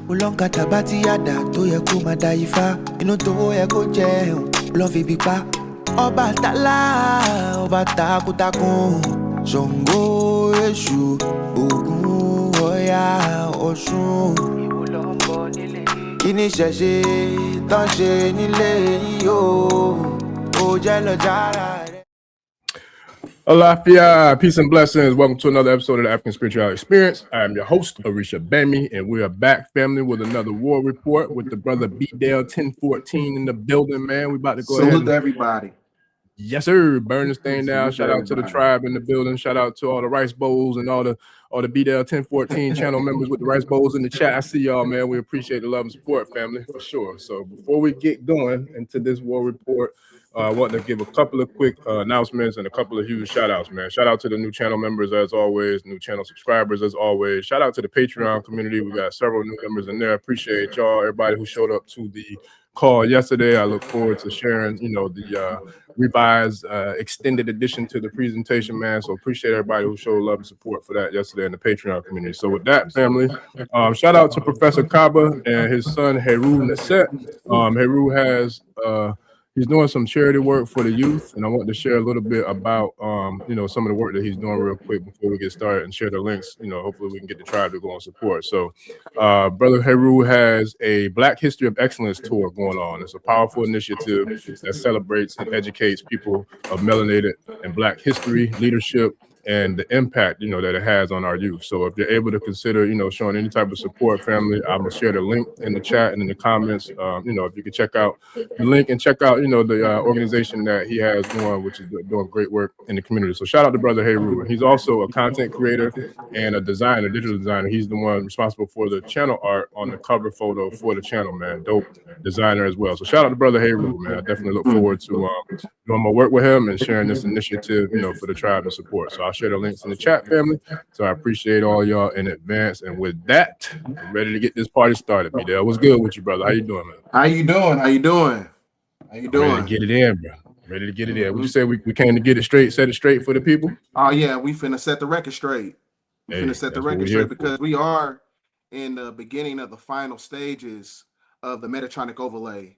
Ulonga tabati yada to ye ko madaifa. Inu to ye ko jeun. Ulon fi bipa. Ọba tala, ọba takuntakun. Ṣàngó Èṣù, Ògún Ọya Ọ̀ṣun. Kí ni ṣẹ̀ṣe tán ṣe nílé yìí o? Ó jẹ́ lọ jára rẹ̀. Alafia, peace and blessings. Welcome to another episode of the African Spirituality Experience. I am your host, Orisa Gbemi, and we are back, family, with another war report with the brother Bdell 1014 in the building, man. We about to go ahead. Salute everybody. Yes, sir. Burn this thing down. Shout out to the tribe in the building. Shout out to all the rice bowls and all the Bdell 1014 channel members with the rice bowls in the chat. I see y'all, man. We appreciate the love and support, family, for sure. So before we get going into this war report, I want to give a couple of quick announcements and a couple of huge shout outs, man. Shout out to the new channel members as always, new channel subscribers as always. Shout out to the Patreon community. We got several new members in there. Appreciate y'all, everybody who showed up to the call yesterday. I look forward to sharing, the revised extended edition to the presentation, man. So appreciate everybody who showed love and support for that yesterday in the Patreon community. So with that, family, shout out to Professor Kaba and his son Heru Nasset. Heru has he's doing some charity work for the youth, and I want to share a little bit about some of the work that he's doing real quick before we get started and share the links. Hopefully we can get the tribe to go and support. So brother Heru has a Black History of Excellence tour going on. It's a powerful initiative that celebrates and educates people of melanated and Black history, leadership, and the impact, that it has on our youth. So if you're able to consider, showing any type of support, family, I'm gonna share the link in the chat and in the comments. If you could check out the link and check out, the organization that he has going, which is doing great work in the community. So shout out to brother Heru. He's also a content creator and a designer, digital designer. He's the one responsible for the channel art on the cover photo for the channel, man. Dope designer as well. So shout out to brother Heru, man. I definitely look forward to doing my work with him and sharing this initiative, for the tribe to support. So I'll share the links in the chat, family. So I appreciate all y'all in advance. And with that, I'm ready to get this party started. Bdell, what's good with you, brother? How you doing, man? How you doing? Ready to get it in, bro. Ready to get it in. Would you say we came to get it straight, set it straight for the people? Oh yeah, we finna set the record straight. Because we are in the beginning of the final stages of the Metatronic overlay.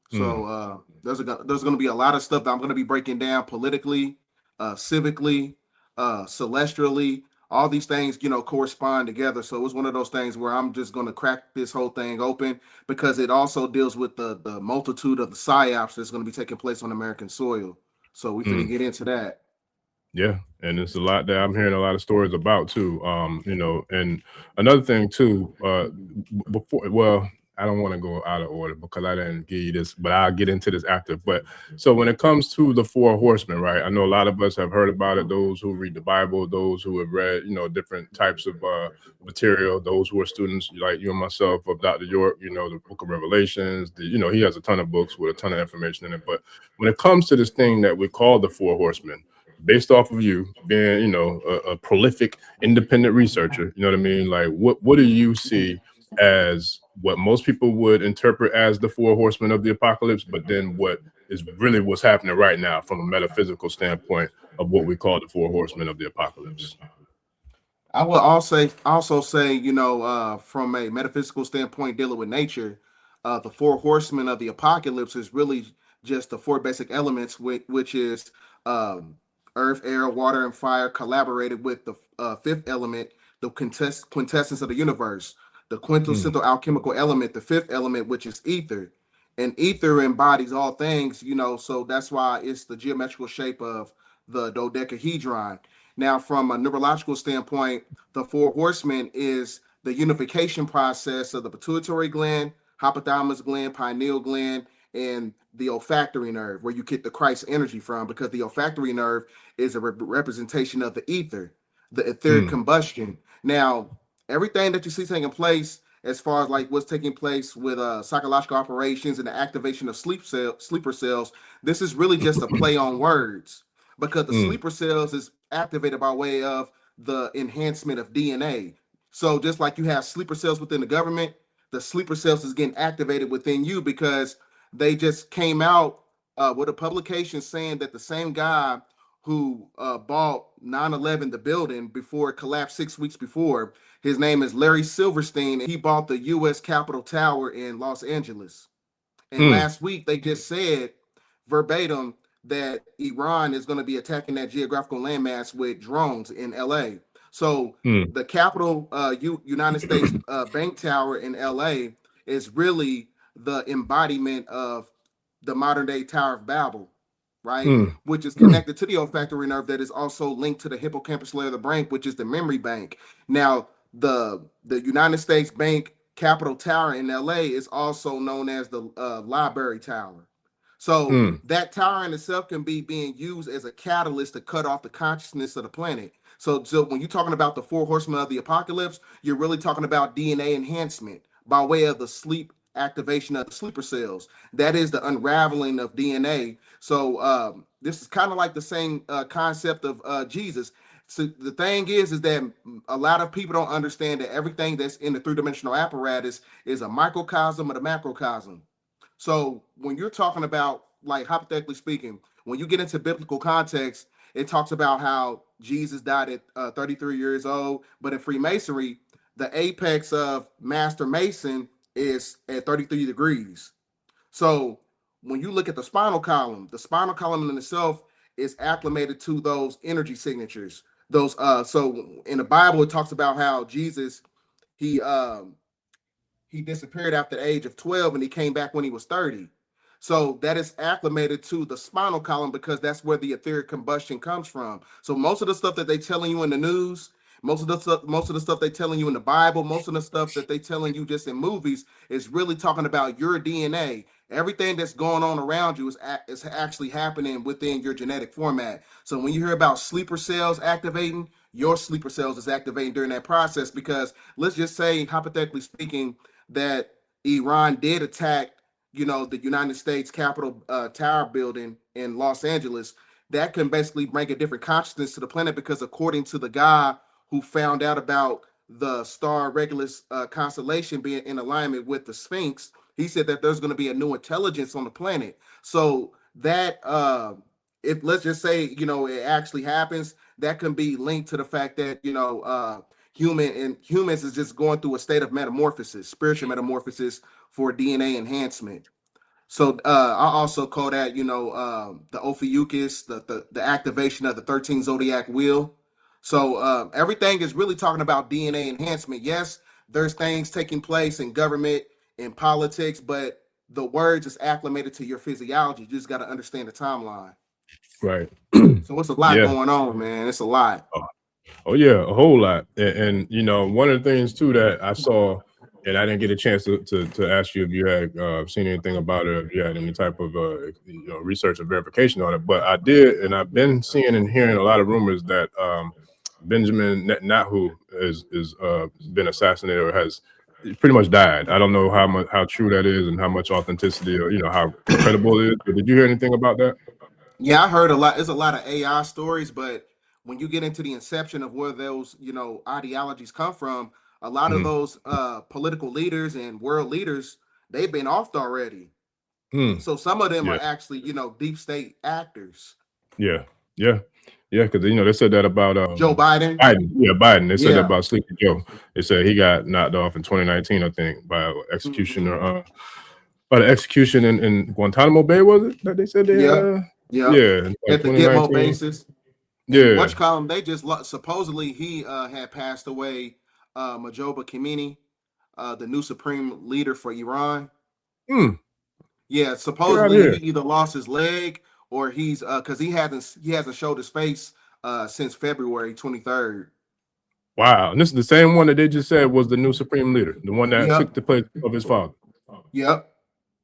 So there's going to be a lot of stuff that I'm going to be breaking down politically, civically, celestially. All these things, correspond together. So it's one of those things where I'm just going to crack this whole thing open because it also deals with the multitude of the Psyops that's going to be taking place on American soil. So we finna get into that. Yeah, and it's a lot that I'm hearing a lot of stories about too. And another thing too, I don't want to go out of order because I didn't give you this, but I'll get into this after. But so when it comes to the four horsemen, right? I know a lot of us have heard about it. Those who read the Bible, those who have read, different types of material, those who are students like you and myself of Dr. York, the Book of Revelations. He has a ton of books with a ton of information in it. But when it comes to this thing that we call the four horsemen, based off of you being, a prolific independent researcher, you know what I mean? Like, what do you see as what most people would interpret as the four horsemen of the apocalypse, but then what is really what's happening right now from a metaphysical standpoint of what we call the four horsemen of the apocalypse? I will also say, from a metaphysical standpoint dealing with nature, the four horsemen of the apocalypse is really just the four basic elements, which is earth, air, water, and fire collaborated with the fifth element, the quintessence of the universe. The quintessential alchemical element, the fifth element, which is ether. And ether embodies all things, so that's why it's the geometrical shape of the dodecahedron. Now, from a neurological standpoint, the four horsemen is the unification process of the pituitary gland, hypothalamus gland, pineal gland, and the olfactory nerve, where you get the Christ energy from, because the olfactory nerve is a representation of the ether, the etheric combustion. Now, everything that you see taking place as far as like what's taking place with psychological operations and the activation of sleeper cells, this is really just a play on words, because the sleeper cells is activated by way of the enhancement of DNA. So just like you have sleeper cells within the government, the sleeper cells is getting activated within you because they just came out with a publication saying that the same guy who bought 9/11, the building, before it collapsed 6 weeks before, His name is Larry Silverstein, and he bought the U.S. Capitol Tower in Los Angeles. And last week they just said verbatim that Iran is going to be attacking that geographical landmass with drones in LA. So the Capitol United States Bank Tower in LA is really the embodiment of the modern day Tower of Babel, right? Which is connected to the olfactory nerve that is also linked to the hippocampus layer of the brain, which is the memory bank. Now, the United States Bank Capitol Tower in LA is also known as the Library Tower. So that tower in itself can be being used as a catalyst to cut off the consciousness of the planet. So when you're talking about the 4 horsemen of the apocalypse, you're really talking about DNA enhancement by way of the sleep activation of the sleeper cells. That is the unraveling of DNA. So this is kind of like the same concept of Jesus. So the thing is that a lot of people don't understand that everything that's in the 3-dimensional apparatus is a microcosm of the macrocosm. So when you're talking about, like, hypothetically speaking, when you get into biblical context, it talks about how Jesus died at 33 years old. But in Freemasonry, the apex of Master Mason is at 33 degrees. So when you look at the spinal column in itself is acclimated to those energy signatures. Those so in the Bible it talks about how Jesus he disappeared after the age of 12 and he came back when he was 30. So that is acclimated to the spinal column because that's where the etheric combustion comes from. So most of the stuff that they telling you in the news, most of the stuff they telling you in the Bible, most of the stuff that they telling you just in movies is really talking about your DNA. Everything that's going on around you is actually happening within your genetic format. So when you hear about sleeper cells activating, your sleeper cells is activating during that process because let's just say, hypothetically speaking, that Iran did attack, the United States Capitol Tower building in Los Angeles. That can basically bring a different consciousness to the planet because according to the guy who found out about the star Regulus constellation being in alignment with the Sphinx, he said that there's going to be a new intelligence on the planet. So that if let's just say, it actually happens, that can be linked to the fact that, humans is just going through a state of metamorphosis, spiritual metamorphosis for DNA enhancement. So I also call that, the Ophiuchus, the activation of the 13 Zodiac wheel. So everything is really talking about DNA enhancement. Yes, there's things taking place in government, in politics, but the words is acclimated to your physiology. You just got to understand the timeline. Right. So it's a lot going on, man. It's a lot. Oh yeah, a whole lot. And one of the things too that I saw, and I didn't get a chance to ask you if you had seen anything about it, if you had any type of research or verification on it, but I did, and I've been seeing and hearing a lot of rumors that Benjamin Netanyahu is been assassinated or has pretty much died. I don't know how true that is and how much authenticity or how credible it is. But did you hear anything about that? Yeah, I heard a lot. There's a lot of AI stories, but when you get into the inception of where those, ideologies come from, a lot of those political leaders and world leaders, they've been offed already. So some of them are actually, deep state actors. Yeah, because they said that about Joe Biden. Biden. They said that about Sleepy Joe. They said he got knocked off in 2019, I think, by execution or by the execution in Guantanamo Bay. Was it that they said they at the Gitmo basis. Yeah, Watchcolumn, they just supposedly he had passed away. Majoba Khamenei, the new supreme leader for Iran. Yeah, supposedly he either lost his leg or he's because he hasn't showed his face since February 23rd. Wow, and this is the same one that they just said was the new supreme leader, the one that took the place of his father. Yep.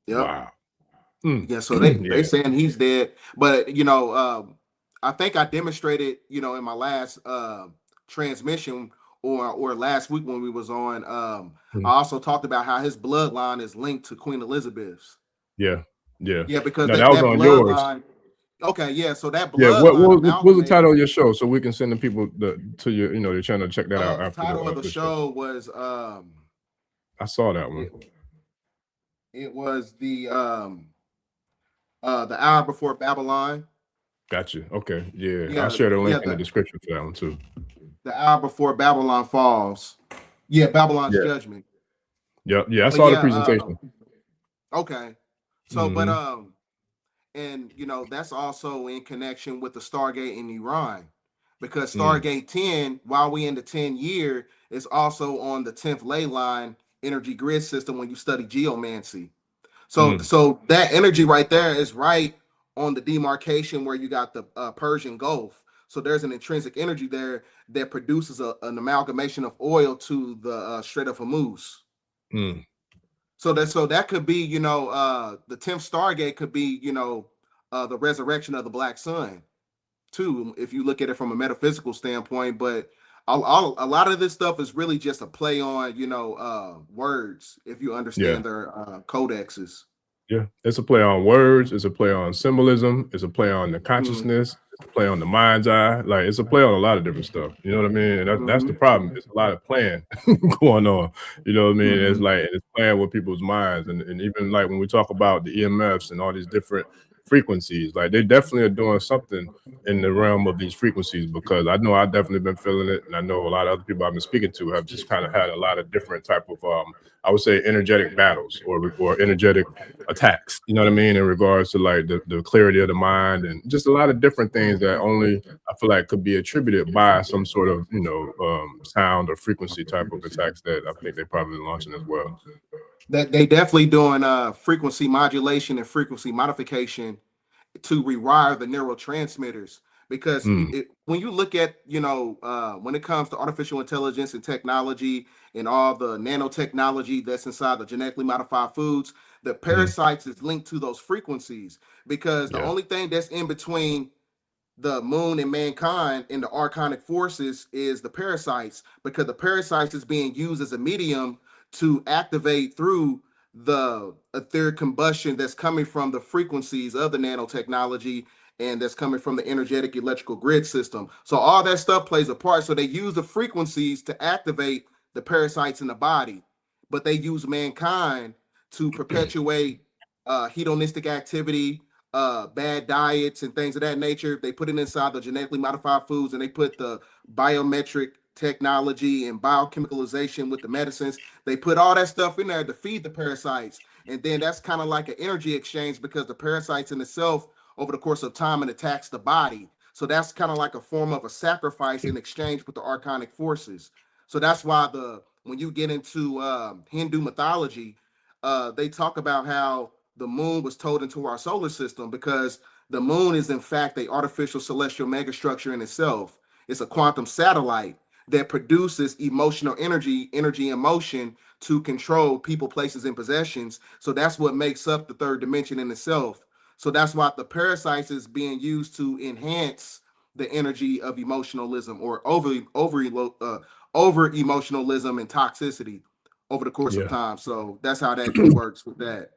Wow. Yeah, so they saying he's dead, but I think I demonstrated, in my last transmission or last week when we was on, I also talked about how his bloodline is linked to Queen Elizabeth's. Yeah, because that was on bloodline. Yours. Okay, yeah. So that bloodline. Yeah, what was the title of your show so we can send the people to your your channel to check that out? After the title of the show was I saw that one. It was the hour before Babylon. Gotcha. Okay. Yeah. I'll share the link in the description for that one too. The hour before Babylon falls. Yeah, Babylon's Judgment. Yeah, I saw the presentation. Okay. So, but and you know, that's also in connection with the Stargate in Iran, because Stargate 10, while we in the 10 year, is also on the 10th ley line energy grid system when you study geomancy. So so that energy right there is right on the demarcation where you got the Persian Gulf. So there's an intrinsic energy there that produces an amalgamation of oil to the Strait of Hormuz. So that could be, you know, the 10th Stargate could be, you know, the resurrection of the Black Sun too, if you look at it from a metaphysical standpoint. But a lot of this stuff is really just a play on, you know, words, if you understand their codexes. Yeah, it's a play on words, it's a play on symbolism, it's a play on the consciousness, it's a play on the mind's eye. Like, it's a play on a lot of different stuff. You know what I mean? And that's the problem. There's a lot of playing going on. You know what I mean? It's like it's playing with people's minds, and even like when we talk about the EMFs and all these different frequencies, like they definitely are doing something in the realm of these frequencies, because I know I've definitely been feeling it, and I know a lot of other people I've been speaking to have just kind of had a lot of different type of I would say energetic battles or energetic attacks, you know what I mean, in regards to like the clarity of the mind and just a lot of different things that only I feel like could be attributed by some sort of, you know, sound or frequency type of attacks that I think they're probably launching as well. That they definitely doing frequency modulation and frequency modification to rewire the neurotransmitters, because when you look at, you know, when it comes to artificial intelligence and technology and all the nanotechnology that's inside the genetically modified foods, the parasites is linked to those frequencies, because the only thing that's in between the moon and mankind and the archonic forces is the parasites, because the parasites is being used as a medium to activate through the etheric combustion that's coming from the frequencies of the nanotechnology and that's coming from the energetic electrical grid system. So all that stuff plays a part. So they use the frequencies to activate the parasites in the body, but they use mankind to perpetuate hedonistic activity, bad diets and things of that nature. They put it inside the genetically modified foods, and they put the biometric technology and biochemicalization with the medicines. They put all that stuff in there to feed the parasites, and then that's kind of like an energy exchange, because the parasites in itself over the course of time and attacks the body. So that's kind of like a form of a sacrifice in exchange with the archonic forces. So that's why when you get into Hindu mythology, they talk about how the moon was told into our solar system, because the moon is in fact a artificial celestial megastructure in itself. It's a quantum satellite that produces emotional energy and motion to control people, places, and possessions. So that's what makes up the third dimension in itself. So that's why the parasites is being used to enhance the energy of emotionalism, or over emotionalism and toxicity over the course of time. So that's how that works with that.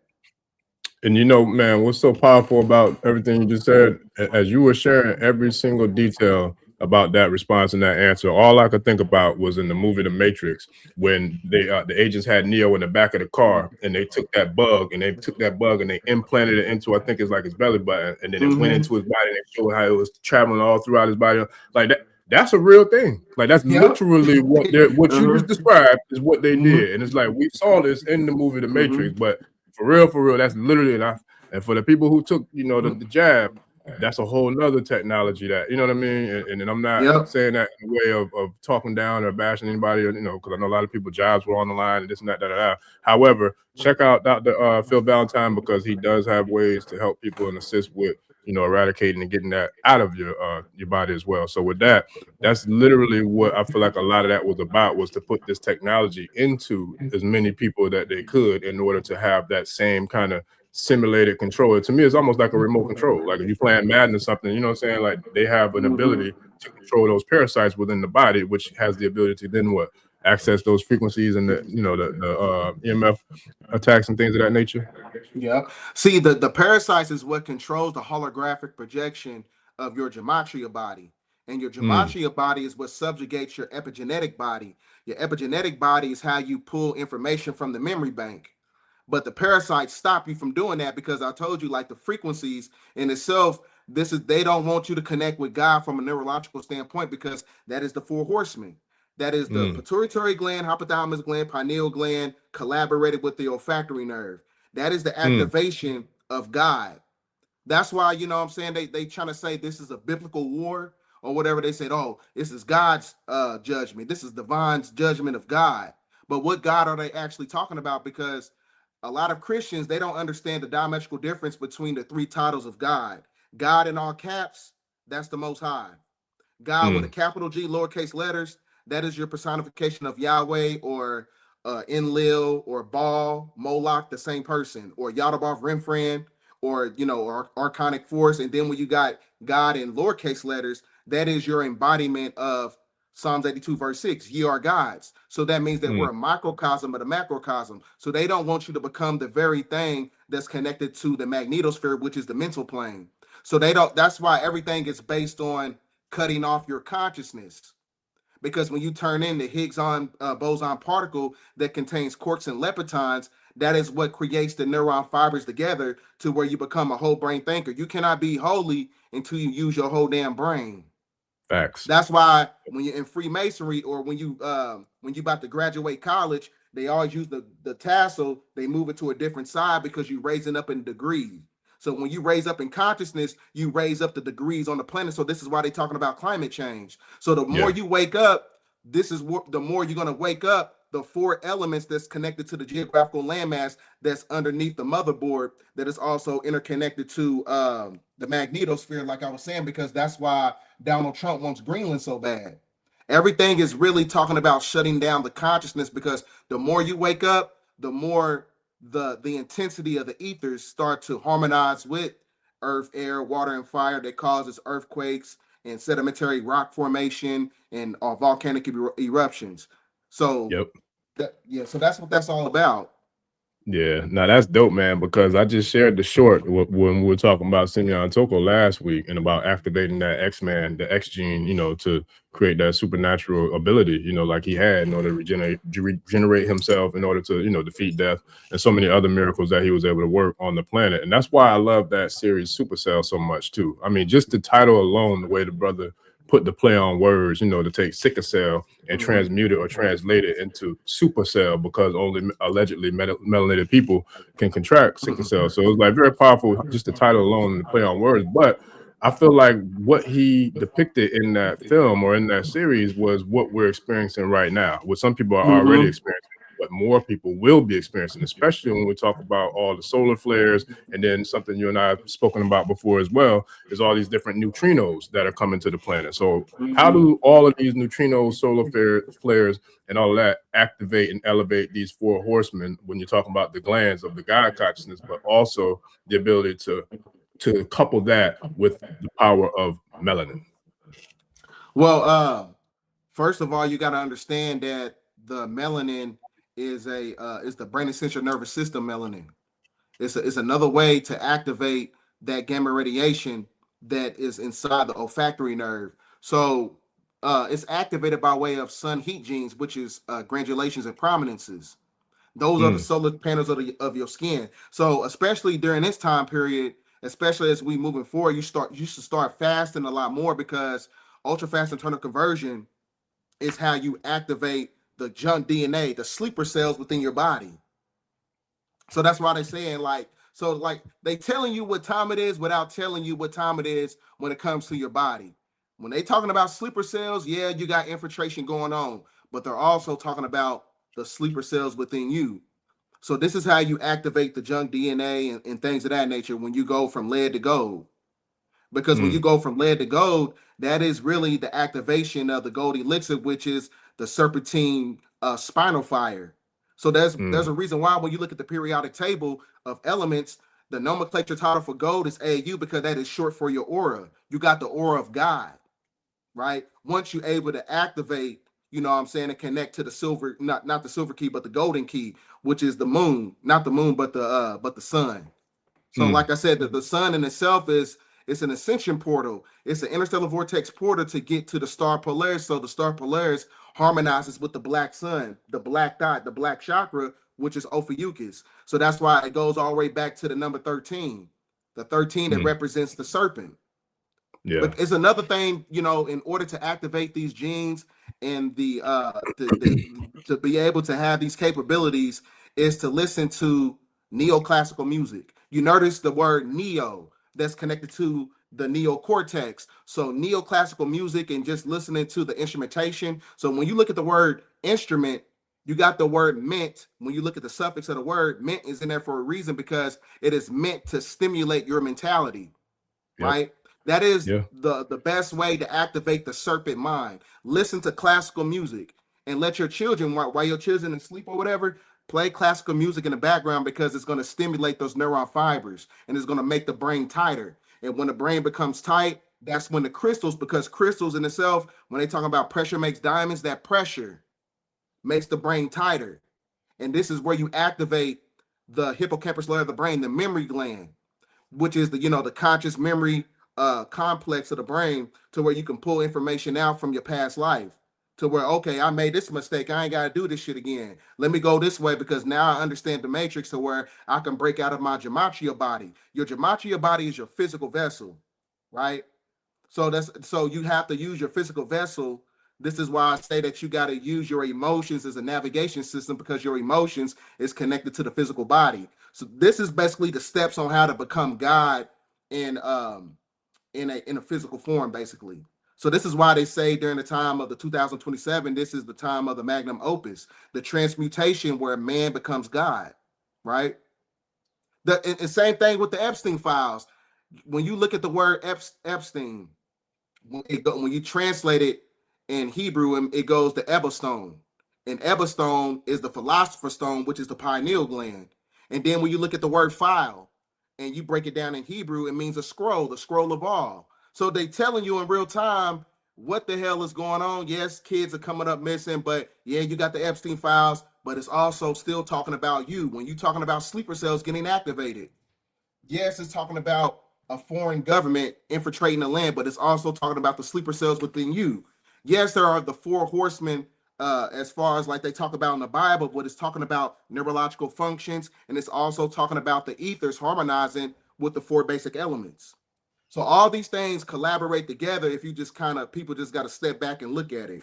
And you know, man, what's so powerful about everything you just said, as you were sharing every single detail about that response and that answer, all I could think about was in the movie The Matrix, when they the agents had Neo in the back of the car, and they took that bug and they implanted it into, I think it's like his belly button, and then it went into his body, and they showed how it was traveling all throughout his body. Like that. That's a real thing. Like that's literally what you just described is what they did. And it's like, we saw this in the movie The Matrix, but for real, that's literally enough. And for the people who took, you know, the jab, that's a whole nother technology that, you know what I mean? And I'm not saying that in a way of talking down or bashing anybody, or, you know, because I know a lot of people jobs were on the line and this and that. However, check out Dr. Phil Valentine, because he does have ways to help people and assist with, you know, eradicating and getting that out of your body as well. So with that, that's literally what I feel like a lot of that was about, was to put this technology into as many people that they could in order to have that same kind of simulated control. To me, it's almost like a remote control. Like if you're playing Madden or something, you know what I'm saying? Like they have an ability to control those parasites within the body, which has the ability to then what? Access those frequencies and the, you know, the EMF attacks and things of that nature. Yeah. See, the parasites is what controls the holographic projection of your gematria body. And your gematria body is what subjugates your epigenetic body. Your epigenetic body is how you pull information from the memory bank. But the parasites stop you from doing that, because I told you, like the frequencies in itself, they don't want you to connect with God from a neurological standpoint, because that is the four horsemen. That is the pituitary gland, hypothalamus gland, pineal gland, collaborated with the olfactory nerve. That is the activation of God. That's why, you know what I'm saying, they trying to say this is a biblical war or whatever. They said, oh, this is God's judgment. This is divine's judgment of God. But what God are they actually talking about? Because a lot of Christians, they don't understand the diametrical difference between the three titles of God. God in all caps, that's the Most High. God with a capital G, lowercase letters, that is your personification of Yahweh, or Enlil, or Baal, Moloch, the same person, or Yaldabaoth, Renfren, or, you know, or archonic force. And then when you got God in lowercase letters, that is your embodiment of Psalms 82 verse 6, ye are gods. So that means that we're a microcosm of the macrocosm. So they don't want you to become the very thing that's connected to the magnetosphere, which is the mental plane. So they don't, that's why everything is based on cutting off your consciousness. Because when you turn in the Higgs boson particle that contains quarks and leptons, that is what creates the neuron fibers together to where you become a whole brain thinker. You cannot be holy until you use your whole damn brain. Facts. That's why when you're in Freemasonry, or when you about to graduate college, they always use the tassel. They move it to a different side because you're raising up in degrees. So when you raise up in consciousness, you raise up the degrees on the planet. So this is why they're talking about climate change. So the more you wake up, this is what the more you're going to wake up the four elements that's connected to the geographical landmass that's underneath the motherboard, that is also interconnected to the magnetosphere, like I was saying, because that's why Donald Trump wants Greenland so bad. Everything is really talking about shutting down the consciousness, because the more you wake up, the more the intensity of the ethers start to harmonize with earth, air, water, and fire that causes earthquakes and sedimentary rock formation and volcanic eruptions. So so that's what that's all about. Yeah, now that's dope, man, because I just shared the short when we were talking about Simeon Toko last week and about activating that X-Man, the X gene, you know, to create that supernatural ability, you know, like he had in order to regenerate himself, in order to, you know, defeat death, and so many other miracles that he was able to work on the planet. And that's why I love that series Supercell so much too. I mean, just the title alone, the way the brother put the play on words, you know, to take sickle cell and transmute it or translate it into supercell, because only allegedly melanated people can contract sickle cell. So it was like very powerful, just the title alone, the play on words. But I feel like what he depicted in that film or in that series was what we're experiencing right now, what some people are already experiencing, but more people will be experiencing, especially when we talk about all the solar flares. And then something you and I have spoken about before as well is all these different neutrinos that are coming to the planet. So how do all of these neutrinos, solar flares, and all of that activate and elevate these four horsemen when you're talking about the glands of the God consciousness, but also the ability to couple that with the power of melanin? Well, first of all, you got to understand that the melanin is the brain essential nervous system melanin. It's another way to activate that gamma radiation that is inside the olfactory nerve. So it's activated by way of sun heat genes, which is granulations and prominences. Those are the solar panels of your skin. So especially during this time period, especially as we moving forward, you should start fasting a lot more, because ultra fast internal conversion is how you activate the junk DNA, the sleeper cells within your body. So that's why they're saying like they telling you what time it is without telling you what time it is when it comes to your body. When they talking about sleeper cells, yeah, you got infiltration going on, but they're also talking about the sleeper cells within you. So this is how you activate the junk DNA and things of that nature when you go from lead to gold. Because when you go from lead to gold, that is really the activation of the gold elixir, which is the serpentine spinal fire. So there's a reason why when you look at the periodic table of elements, the nomenclature title for gold is AU, because that is short for your aura. You got the aura of God, right? Once you're able to activate, you know what I'm saying, and connect to the silver, not the silver key, but the golden key, which is the moon, not the moon, but the sun. So like I said, the sun in itself it's an ascension portal. It's an interstellar vortex portal to get to the star Polaris. So the star Polaris harmonizes with the black sun, the black dot, the black chakra, which is Ophiuchus. So that's why it goes all the way back to the number 13, the 13 that represents the serpent. But it's another thing, you know, in order to activate these genes and to be able to have these capabilities is to listen to neoclassical music. You notice the word neo that's connected to the neocortex. So neoclassical music and just listening to the instrumentation. So when you look at the word instrument, you got the word meant. When you look at the suffix of the word, meant is in there for a reason because it is meant to stimulate your mentality, right? That is the best way to activate the serpent mind. Listen to classical music and let your children, while your children are asleep or whatever, play classical music in the background because it's going to stimulate those neuron fibers and it's going to make the brain tighter. And when the brain becomes tight, that's when the crystals, because crystals in itself, when they talk about pressure makes diamonds, that pressure makes the brain tighter. And this is where you activate the hippocampus layer of the brain, the memory gland, which is the, you know, the conscious memory complex of the brain, to where you can pull information out from your past life to where, okay, I made this mistake. I ain't got to do this shit again. Let me go this way because now I understand the matrix to where I can break out of my gematria body. Your gematria body is your physical vessel, right? So you have to use your physical vessel. This is why I say that you got to use your emotions as a navigation system because your emotions is connected to the physical body. So this is basically the steps on how to become God in a physical form, basically. So this is why they say during the time of the 2027, this is the time of the magnum opus, the transmutation where man becomes God, right? And same thing with the Epstein files. When you look at the word Epstein, when you translate it in Hebrew, it goes to Ebostone. And Ebostone is the philosopher's stone, which is the pineal gland. And then when you look at the word file and you break it down in Hebrew, it means a scroll, the scroll of all. So they telling you in real time what the hell is going on. Yes, kids are coming up missing, but yeah, you got the Epstein files, but it's also still talking about you. When you're talking about sleeper cells getting activated, yes, it's talking about a foreign government infiltrating the land, but it's also talking about the sleeper cells within you. Yes, there are the four horsemen, as far as like they talk about in the Bible, but it's talking about neurological functions, and it's also talking about the ethers harmonizing with the four basic elements. So all these things collaborate together if you just kind of, people just got to step back and look at it.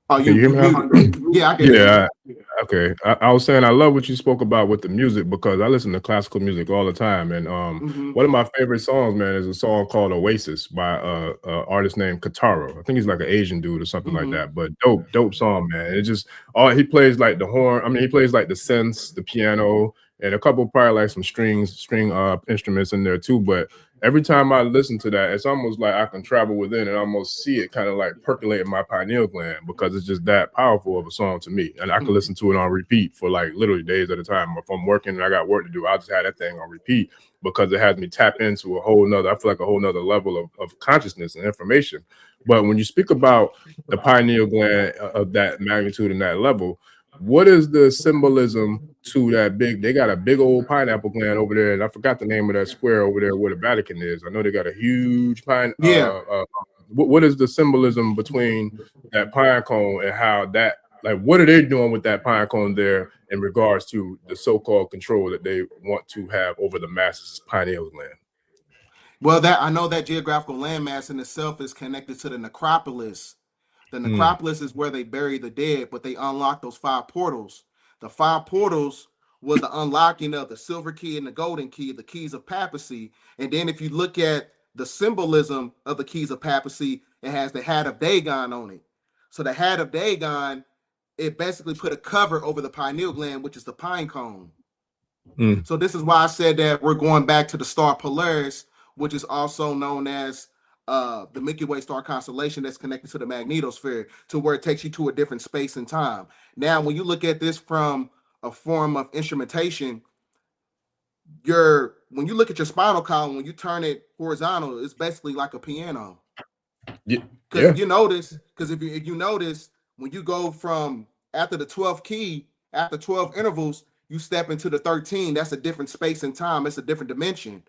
Oh, Can you hear me now? Yeah, I can hear you. Okay. I was saying I love what you spoke about with the music because I listen to classical music all the time. And one of my favorite songs, man, is a song called Oasis by an artist named Kataro. I think he's like an Asian dude or something like that. But dope song, man. It just he plays like the horn. I mean, he plays like the synths, the piano, and a couple probably like some string instruments in there too. But every time I listen to that, it's almost like I can travel within and almost see it kind of like percolating my pineal gland because it's just that powerful of a song to me. And I can listen to it on repeat for like literally days at a time. If I'm working and I got work to do, I'll just have that thing on repeat because it has me tap into a whole nother, I feel like a whole nother level of consciousness and information. But when you speak about the pineal gland of that magnitude and that level, what is the symbolism to that big? They got a big old pineapple gland over there, and I forgot the name of that square over there where the Vatican is. I know they got a huge pine. What is the symbolism between that pine cone and how that, like, what are they doing with that pine cone there in regards to the so-called control that they want to have over the masses' pineal gland? Well, that I know that geographical landmass in itself is connected to the necropolis. The necropolis is where they bury the dead, but they unlock those 5 portals. The 5 portals was the unlocking of the silver key and the golden key, the keys of papacy. And then if you look at the symbolism of the keys of papacy, it has the hat of Dagon on it. So the hat of Dagon, it basically put a cover over the pineal gland, which is the pine cone. So this is why I said that we're going back to the star Polaris, which is also known as the Milky Way star constellation that's connected to the magnetosphere, to where it takes you to a different space and time. Now, when you look at this from a form of instrumentation, when you look at your spinal column, when you turn it horizontal, it's basically like a piano. Because if you notice, when you go from after the 12th key, after 12 intervals, you step into the 13. That's a different space and time. It's a different dimension.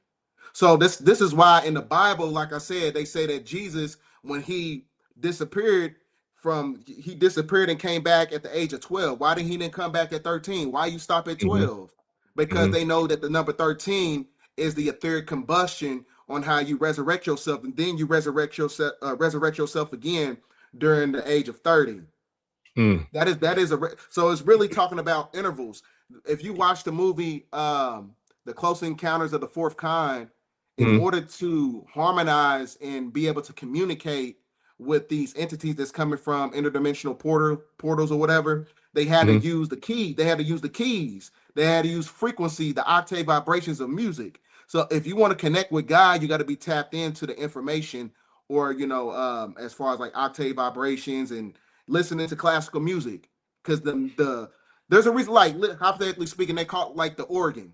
So this is why in the Bible, like I said, they say that Jesus, when he disappeared and came back at the age of 12. Why didn't he then come back at 13? Why you stop at 12? because they know that the number 13 is the etheric combustion on how you resurrect yourself, and then you resurrect yourself again during the age of 30. That is so it's really talking about intervals. If you watch the movie The Close Encounters of the Fourth Kind, in order to harmonize and be able to communicate with these entities that's coming from interdimensional portals or whatever, they had to use the key. They had to use the keys. They had to use frequency, the octave vibrations of music. So if you want to connect with God, you got to be tapped into the information, or as far as like octave vibrations and listening to classical music, because there's a reason, like hypothetically speaking, they call it like the organ.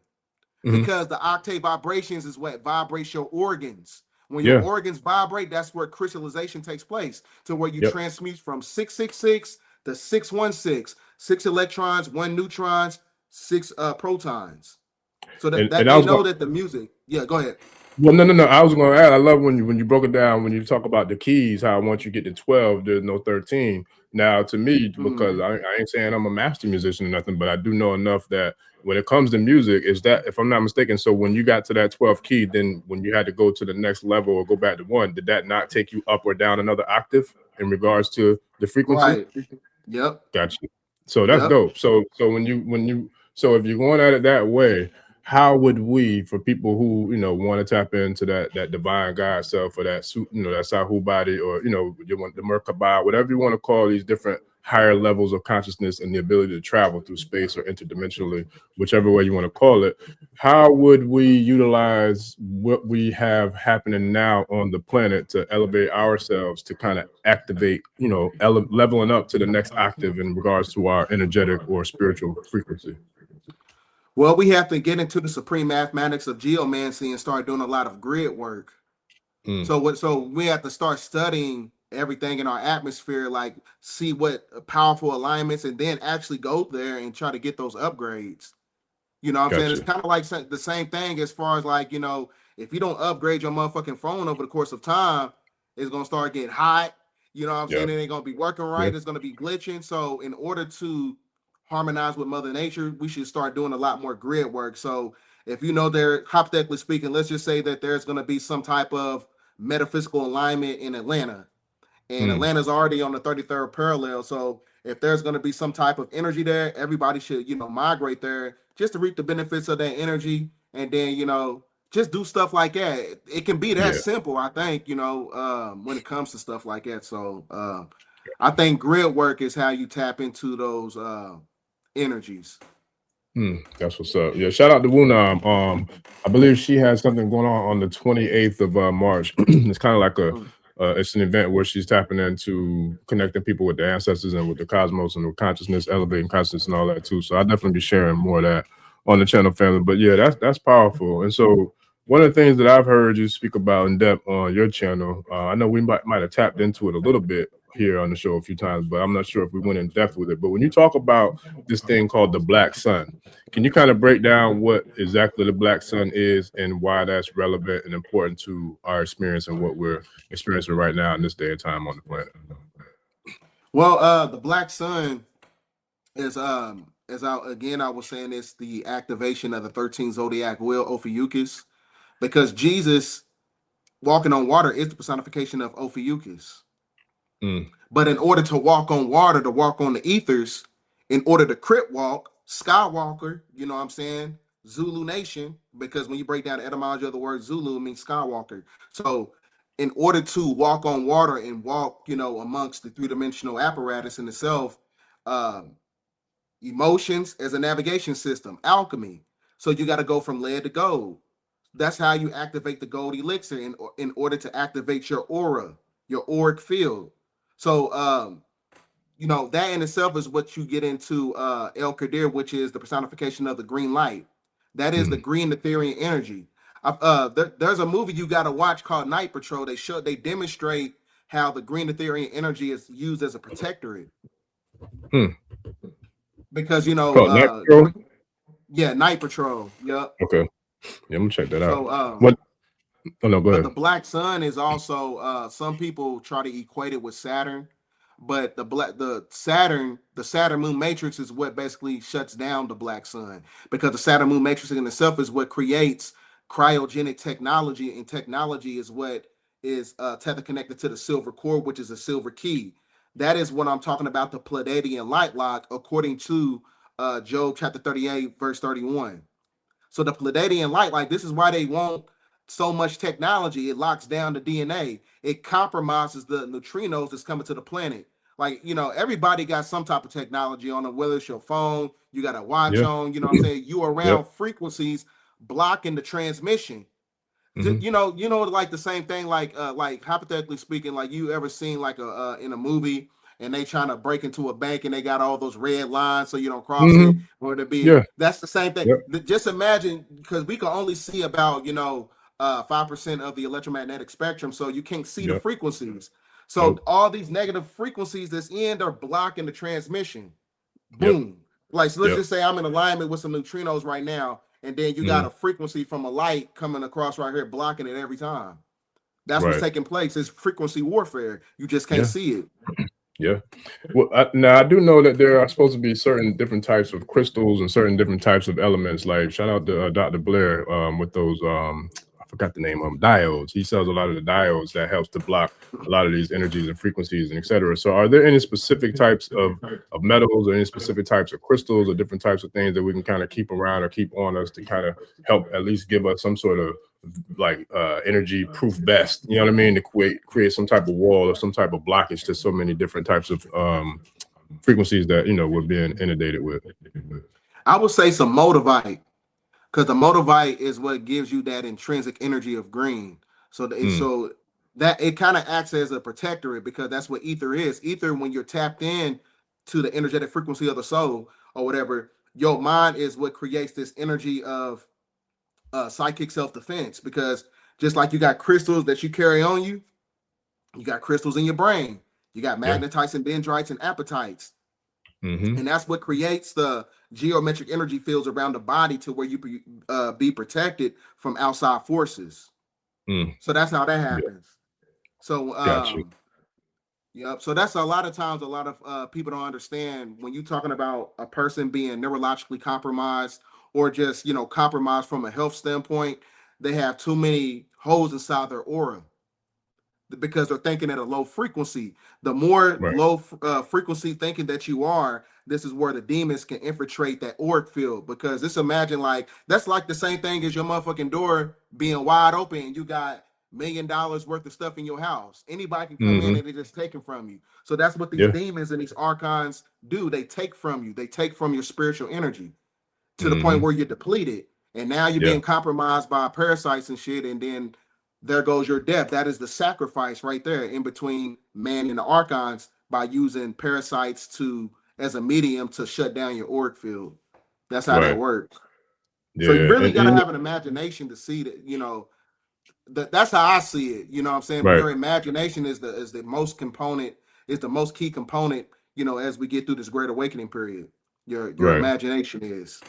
Because the octave vibrations is what vibrates your organs. When your organs vibrate, that's where crystallization takes place, to where you transmute from 666 to 616, 6 electrons, 1 neutrons, 6 protons. So that they know that the music. Yeah, go ahead. Well, no. I was going to add. I love when you broke it down, when you talk about the keys. How once you get to 12, there's no 13. Now, to me, because I ain't saying I'm a master musician or nothing, but I do know enough that when it comes to music, is that, if I'm not mistaken, so when you got to that 12th key, then when you had to go to the next level or go back to 1, did that not take you up or down another octave in regards to the frequency? Right. Yep. Gotcha. So that's dope. So if you're going at it that way, how would we, for people who want to tap into that divine God self, or that that Sahu body, or you want the Merkaba, whatever you want to call these different higher levels of consciousness and the ability to travel through space or interdimensionally, whichever way you want to call it, how would we utilize what we have happening now on the planet to elevate ourselves, to kind of activate, leveling up to the next octave in regards to our energetic or spiritual frequency? Well, we have to get into the supreme mathematics of geomancy and start doing a lot of grid work. So we have to start studying everything in our atmosphere, like see what powerful alignments, and then actually go there and try to get those upgrades. You know what I'm saying? It's kind of like the same thing as far as like, if you don't upgrade your motherfucking phone over the course of time, it's going to start getting hot. You know what I'm saying? It ain't going to be working right. It's going to be glitching. So in order to harmonize with Mother Nature, we should start doing a lot more grid work. So if there, hypothetically speaking, let's just say that there's going to be some type of metaphysical alignment in Atlanta, and Atlanta's already on the 33rd parallel. So if there's going to be some type of energy there, everybody should, migrate there just to reap the benefits of that energy. And then, just do stuff like that. It can be that simple, I think, when it comes to stuff like that. So I think grid work is how you tap into those energies. That's what's up. Yeah, shout out to Wunam. I believe she has something going on the 28th of March. It's kind of like it's an event where she's tapping into connecting people with the ancestors and with the cosmos and with consciousness, elevating consciousness and all that too. So I'll definitely be sharing more of that on the channel, family. But yeah, that's powerful. And so one of the things that I've heard you speak about in depth on your channel, I know we might have tapped into it a little bit here on the show a few times, but I'm not sure if we went in depth with it. But when you talk about this thing called the Black Sun, can you kind of break down what exactly the Black Sun is and why that's relevant and important to our experience and what we're experiencing right now in this day and time on the planet? Well, the Black Sun is I was saying, it's the activation of the 13th Zodiac wheel, Ophiuchus, because Jesus walking on water is the personification of Ophiuchus. But in order to walk on water, to walk on the ethers, in order to crypt walk, Skywalker, you know what I'm saying, Zulu Nation, because when you break down the etymology of the word Zulu, it means Skywalker. So in order to walk on water and walk, amongst the three-dimensional apparatus in itself, emotions as a navigation system, alchemy. So you got to go from lead to gold. That's how you activate the gold elixir in order to activate your aura, your auric field. So, that in itself is what you get into El Qadir, which is the personification of the green light. That is the green Ethereal energy. There's a movie you got to watch called Night Patrol. They demonstrate how the green Ethereal energy is used as a protectorate. Because, Night Patrol? Yeah, Night Patrol. Yep. Okay. Yeah, I'm gonna check that out. So, what? Oh no, go ahead. The Black Sun is also some people try to equate it with Saturn, but the Saturn moon matrix is what basically shuts down the black sun, because the Saturn moon matrix in itself is what creates cryogenic technology, and technology is what is tether connected to the silver core, which is a silver key. That is what I'm talking about, the Pleiadian light lock, according to Job chapter 38, verse 31. So the Pleiadian light, like, this is why they want so much technology. It locks down the DNA. It compromises the neutrinos that's coming to the planet. Like, you know, everybody got some type of technology on them, whether it's your phone, you got a watch on, you know what I'm saying? You around frequencies blocking the transmission. You know, like the same thing, like hypothetically speaking, like, you ever seen like a in a movie and they trying to break into a bank and they got all those red lines so you don't cross it, or to be that's the same thing. Just imagine, because we can only see about 5% of the electromagnetic spectrum, so you can't see the frequencies. So all these negative frequencies that's in are blocking the transmission. Boom. Like, so let's just say I'm in alignment with some neutrinos right now, and then you got a frequency from a light coming across right here, blocking it every time. That's what's taking place. It's frequency warfare. You just can't see it. Yeah. Well, now I do know that there are supposed to be certain different types of crystals and certain different types of elements. Like, shout out to Dr. Blair with those, I forgot the name of them, diodes. He sells a lot of the diodes that helps to block a lot of these energies and frequencies and etc. So are there any specific types of metals or any specific types of crystals or different types of things that we can kind of keep around or keep on us to kind of help at least give us some sort of like energy proof vest, you know what I mean, to create some type of wall or some type of blockage to so many different types of frequencies that we're being inundated with? I would say some motivite, because the motivite is what gives you that intrinsic energy of green. So so that it kind of acts as a protectorate, because that's what ether is. Ether, when you're tapped in to the energetic frequency of the soul or whatever, your mind is what creates this energy of psychic self-defense. Because just like you got crystals that you carry on you, you got crystals in your brain. You got magnetites and dendrites and apatites. And that's what creates the geometric energy fields around the body to where you be protected from outside forces. So that's how that happens. So so that's a lot of times, a lot of people don't understand when you're talking about a person being neurologically compromised, or just compromised from a health standpoint. They have too many holes inside their aura, because they're thinking at a low frequency. The more low frequency thinking that you are, this is where the demons can infiltrate that auric field. Because just imagine, like, that's like the same thing as your motherfucking door being wide open and you got $1 million worth of stuff in your house. Anybody can come in and they just take it from you. So that's what these demons and these archons do. They take from you. They take from your spiritual energy to the point where you're depleted, and now you're being compromised by parasites and shit, and then there goes your death. That is the sacrifice right there in between man and the archons, by using parasites as a medium to shut down your auric field. That's how that works. So you really got to have an imagination to see that, that's how I see it. You know what I'm saying? But your imagination is the most key component, as we get through this great awakening period. Your imagination is.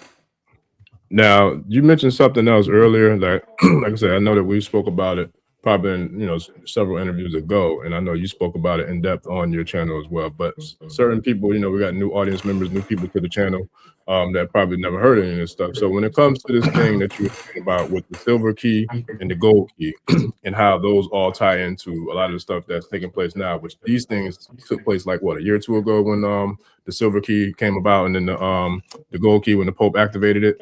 Now, you mentioned something else earlier that, like I said, I know that we spoke about it probably in several interviews ago, and I know you spoke about it in depth on your channel as well. But certain people, we got new audience members, new people to the channel that probably never heard any of this stuff. So when it comes to this thing that you were talking about with the silver key and the gold key, and how those all tie into a lot of the stuff that's taking place now, which these things took place like what, a year or two ago, when the silver key came about, and then the gold key when the Pope activated it.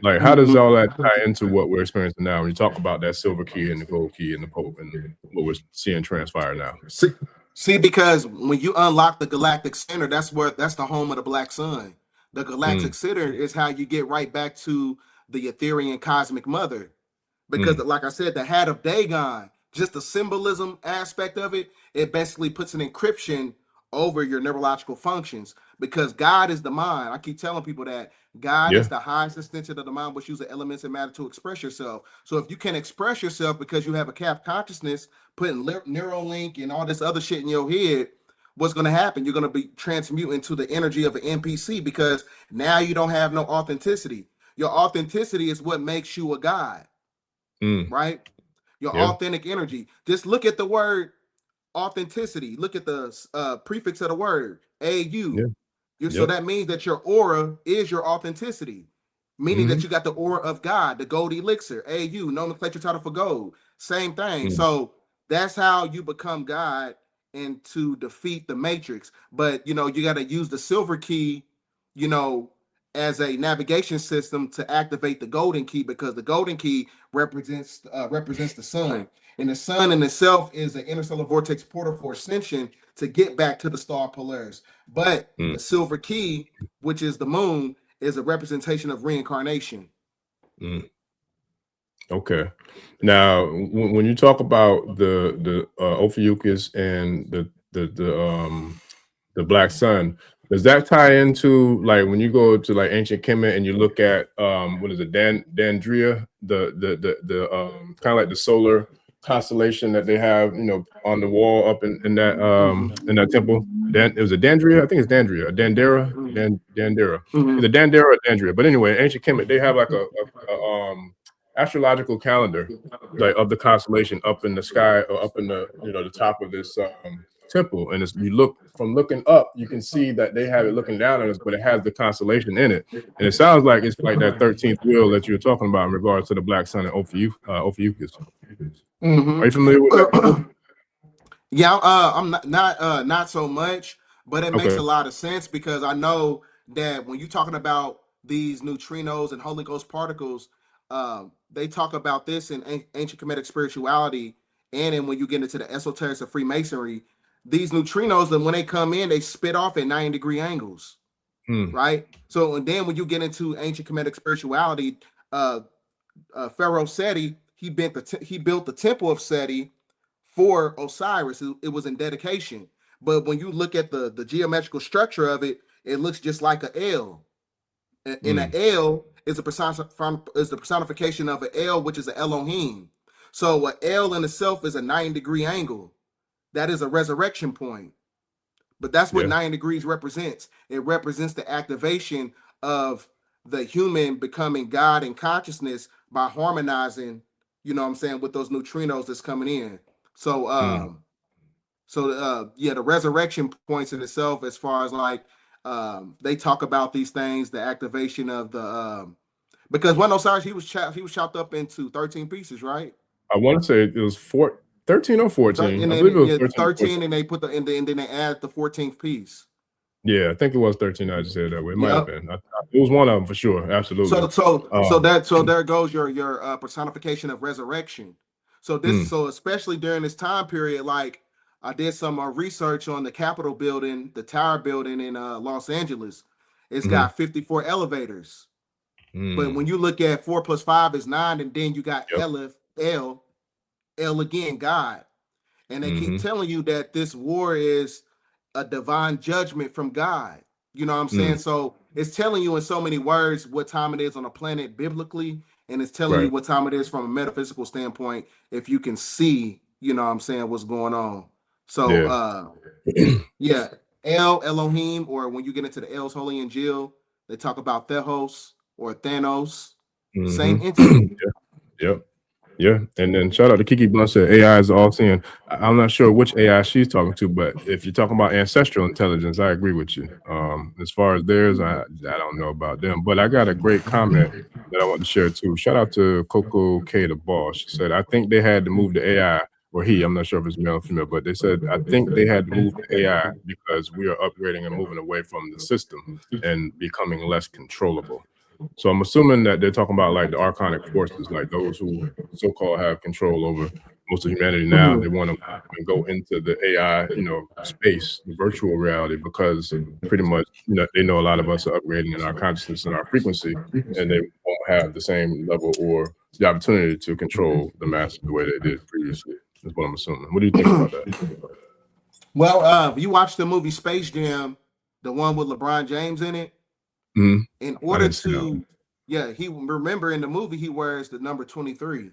Like, how does all that tie into what we're experiencing now when you talk about that silver key and the gold key and the Pope and what we're seeing transpire now? See, because when you unlock the galactic center, that's the home of the black sun. The galactic center is how you get right back to the Ethereal cosmic mother. Because like I said, the hat of Dagon, just the symbolism aspect of it, it basically puts an encryption over your neurological functions, because God is the mind. I keep telling people that God is the highest extension of the mind, which uses elements and matter to express yourself. So if you can express yourself because you have a cap consciousness, putting Neuralink and all this other shit in your head, what's going to happen? You're going to be transmuting to the energy of an NPC, because now you don't have no authenticity. Your authenticity is what makes you a god, right? Your authentic energy. Just look at the word authenticity. Look at the prefix of the word, AU. Yeah. So that means that your aura is your authenticity, meaning that you got the aura of God, the gold elixir, AU, nomenclature title for gold. Same thing. So that's how you become God and to defeat the matrix. But you got to use the silver key, as a navigation system to activate the golden key, because the golden key represents the sun. And the sun in itself is an interstellar vortex portal for ascension to get back to the star Polaris. But the silver key, which is the moon, is a representation of reincarnation. Okay. Now, when you talk about the Ophiuchus and the black sun, does that tie into, like, when you go to like ancient Kemet and you look at what is it, Dandria, the kind of like the solar constellation that they have, on the wall up in that temple? It was a Dandria, I think it's Dandria, Dandera, Dandera. Either Dandera or Dandria. But anyway, ancient Kemet, they have like a astrological calendar, like, of the constellation up in the sky, or up in the the top of this temple. And you look from looking up, you can see that they have it looking down on us, but it has the constellation in it. And it sounds like it's like that 13th wheel that you were talking about in regards to the black sun and Ophiuchus. Are you familiar with that? Yeah, I'm not so much, but it makes a lot of sense, because I know that when you're talking about these neutrinos and Holy Ghost particles, they talk about this in ancient Kemetic spirituality, and then when you get into the esoterics of Freemasonry, these neutrinos, then when they come in, they spit off at 90-degree angles, right? So, and then when you get into ancient Kemetic spirituality, Pharaoh Seti, he built the temple of Seti for Osiris. It was in dedication. But when you look at the geometrical structure of it, it looks just like an L. And an L is the personification of an L, which is an Elohim. So an L in itself is a 90-degree angle. That is a resurrection point. But that's what 90 degrees represents. It represents the activation of the human becoming God in consciousness by harmonizing, with those neutrinos that's coming in. So the resurrection points in itself, as far as like they talk about these things, the activation of the because when Osiris, he was chopped up into 13 pieces, right? I want to say it was 13 or 14. And I believe it was 13, and they put and then they add the 14th piece. Yeah, I think it was 13. I just said it that way. It might have been. It was one of them for sure. Absolutely. So there goes your personification of resurrection. So especially during this time period, like I did some research on the Capitol building, the Tower building in Los Angeles. It's got 54 elevators. But when you look at 4 + 5 is 9, and then you got L again, God. And they keep telling you that this war is a divine judgment from God. You know what I'm saying? So it's telling you in so many words what time it is on a planet biblically, and it's telling you what time it is from a metaphysical standpoint, if you can see, what's going on. So Elohim, or when you get into the L's Holy and Jill, they talk about Theos or Thanos, same entity. Yeah, and then shout out to Kiki Blunt, said AI is all seeing. I'm not sure which AI she's talking to, but if you're talking about ancestral intelligence, I agree with you. As far as theirs, I don't know about them, but I got a great comment that I want to share too. Shout out to Coco K the boss. She said, I think they had to move the AI, or he, I'm not sure if it's male or female, but they said, I think they had to move the AI because we are upgrading and moving away from the system and becoming less controllable. So I'm assuming that they're talking about like the archonic forces, like those who so-called have control over most of humanity now. They want to go into the AI, space, the virtual reality, because pretty much, they know a lot of us are upgrading in our consciousness and our frequency, and they won't have the same level or the opportunity to control the masses the way they did previously. Is what I'm assuming. What do you think about that? Well, you watched the movie Space Jam, the one with LeBron James in it. In order to, remember in the movie he wears the number 23,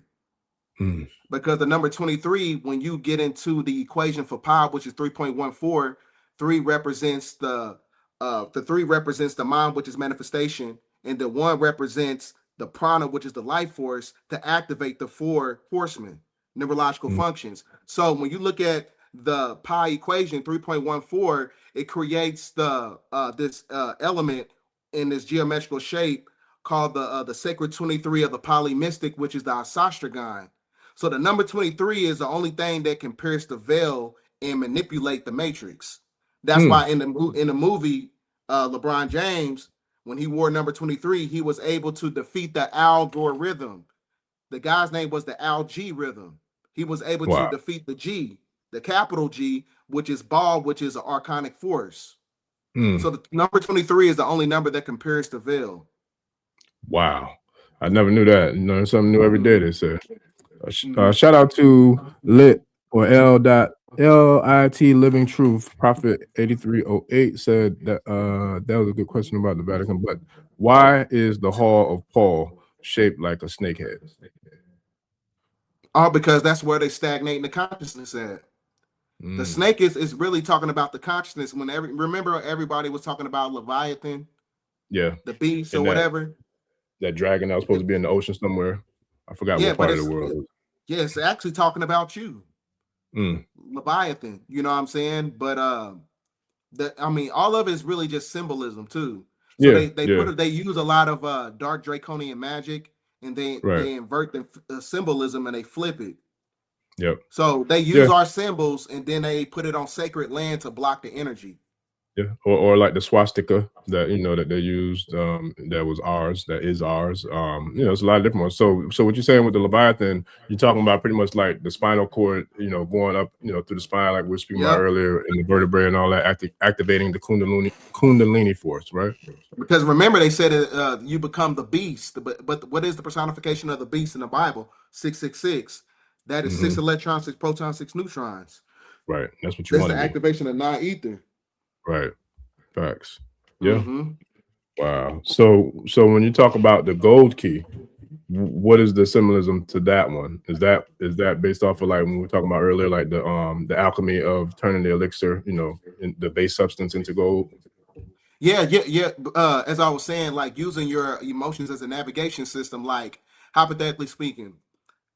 because the number 23, when you get into the equation for pi, which is 3.14, 3 represents the 3 represents the mind, which is manifestation, and the 1 represents the prana, which is the life force, to activate the 4 horsemen, neurological functions. So when you look at the pi equation 3.14, it creates the this element in this geometrical shape called the sacred 23 of the polymystic, which is the isostragon. So the number 23 is the only thing that can pierce the veil and manipulate the matrix. That's why in the movie LeBron James, when he wore number 23, he was able to defeat the algorithm. The guy's name was the algorithm. He was able to defeat the G, the capital G, which is Baal, which is an archonic force. So the number 23 is the only number that can pierce the veil. Wow. I never knew that. You learn something new every day, they say. Shout out to Lit or L.LIT Living Truth. Prophet 8308 said that that was a good question about the Vatican, but why is the Hall of Paul shaped like a snake head? Oh, because that's where they stagnate in the consciousness at. The snake is really talking about the consciousness. Remember everybody was talking about Leviathan, the beast or whatever. That dragon that was supposed to be in the ocean somewhere. I forgot what part of the world it was. Yeah, it's actually talking about you. Leviathan, you know what I'm saying? But all of it is really just symbolism too. So they use a lot of dark draconian magic, and they invert the symbolism and they flip it. Yep. So they use our symbols and then they put it on sacred land to block the energy. Yeah, or like the swastika that that they used, that was ours, that is ours. It's a lot of different ones. So what you're saying with the Leviathan, you're talking about pretty much like the spinal cord, going up, through the spine, like we were speaking about earlier, and the vertebrae and all that, activating the Kundalini force, right? Because remember, they said you become the beast, but what is the personification of the beast in the Bible? 666. That is 6 electrons, 6 protons, 6 neutrons. Right. That's what you want to That's the activation of non-ether. Right. Facts. Yeah. Wow. So when you talk about the gold key, what is the symbolism to that one? Is that based off of like when we were talking about earlier, like the alchemy of turning the elixir, in the base substance into gold? Yeah. As I was saying, like using your emotions as a navigation system, like hypothetically speaking,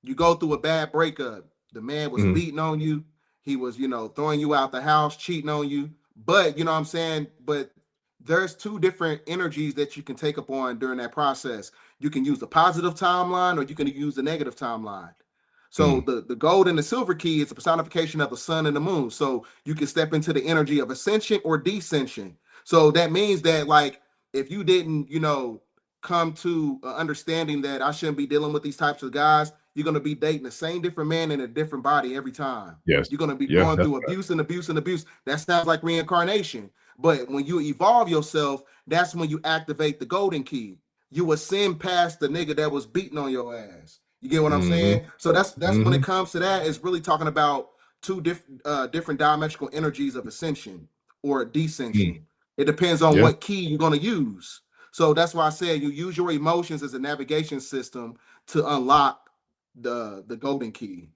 you go through a bad breakup. The man was beating on you. He was, throwing you out the house, cheating on you. But you know what I'm saying? But there's two different energies that you can take up on during that process. You can use the positive timeline or you can use the negative timeline. So the gold and the silver key is a personification of the sun and the moon. So you can step into the energy of ascension or descension. So that means that like if you didn't, come to understanding that I shouldn't be dealing with these types of guys, you're going to be dating the same different man in a different body every time. Yes. You're going to be going through abuse and abuse and abuse. That sounds like reincarnation. But when you evolve yourself, that's when you activate the golden key. You ascend past the nigga that was beating on your ass. You get what I'm saying? So that's when it comes to that, it's really talking about two different diametrical energies of ascension or descension. It depends on what key you're going to use. So that's why I said you use your emotions as a navigation system to unlock the golden key,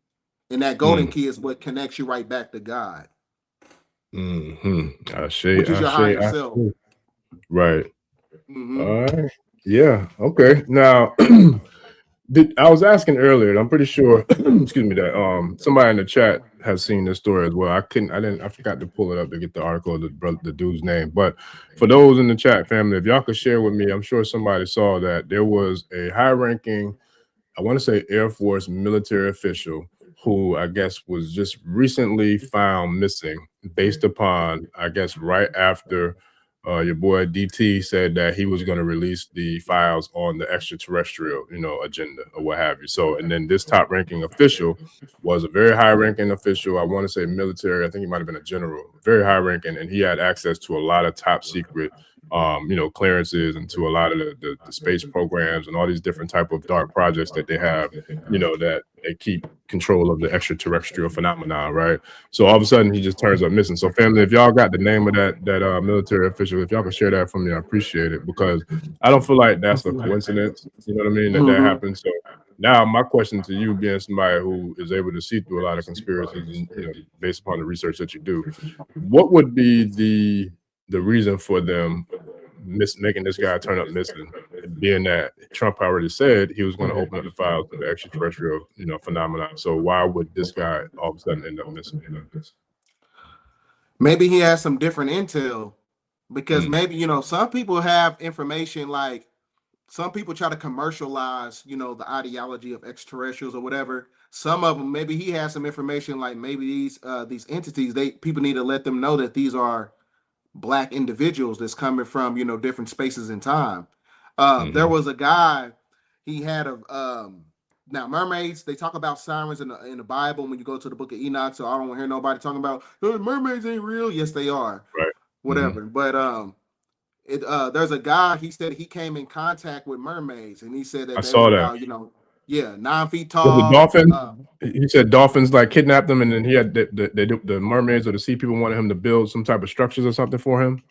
and that golden key is what connects you right back to God, which is your higher self. Right. All right. Yeah. Okay. Now, I was asking earlier, and I'm pretty sure, excuse me, that somebody in the chat has seen this story as well. I forgot to pull it up to get the article, the dude's name. But for those in the chat family, if y'all could share with me, I'm sure somebody saw that there was a high-ranking, I want to say Air Force military official who I guess was just recently found missing based upon, I guess, right after your boy DT said that he was going to release the files on the extraterrestrial, agenda or what have you. So, and then this top ranking official was a very high ranking official. I want to say military. I think he might've been a general, very high ranking. And he had access to a lot of top secret, clearances and to a lot of the space programs and all these different type of dark projects that they have, that they keep control of the extraterrestrial phenomena, right? So all of a sudden he just turns up missing. So family, if y'all got the name of that military official, if y'all can share that for me, I appreciate it, because I don't feel like that's a coincidence, you know what I mean, that happened. So now my question to you, being somebody who is able to see through a lot of conspiracies and based upon the research that you do, what would be the reason for them making this guy turn up missing, being that Trump already said he was going to open up the files to the extraterrestrial, phenomenon? So why would this guy all of a sudden end up missing? Maybe he has some different intel, because maybe, you know, some people have information, like some people try to commercialize, you know, the ideology of extraterrestrials or whatever. Some of them, maybe he has some information, like maybe these entities, people need to let them know that these are black individuals that's coming from, you know, different spaces in time. There was a guy, he had a now mermaids, they talk about sirens in the Bible when you go to the book of Enoch. So I don't hear nobody talking about mermaids ain't real. Yes, they are. Right. Whatever. But there's a guy, he said he came in contact with mermaids, and he said that I they were saw that. about, you know, 9 feet Was tall. the dolphin? He said dolphins like kidnapped them, and then he had the mermaids or the sea people wanted him to build some type of structures or something for him.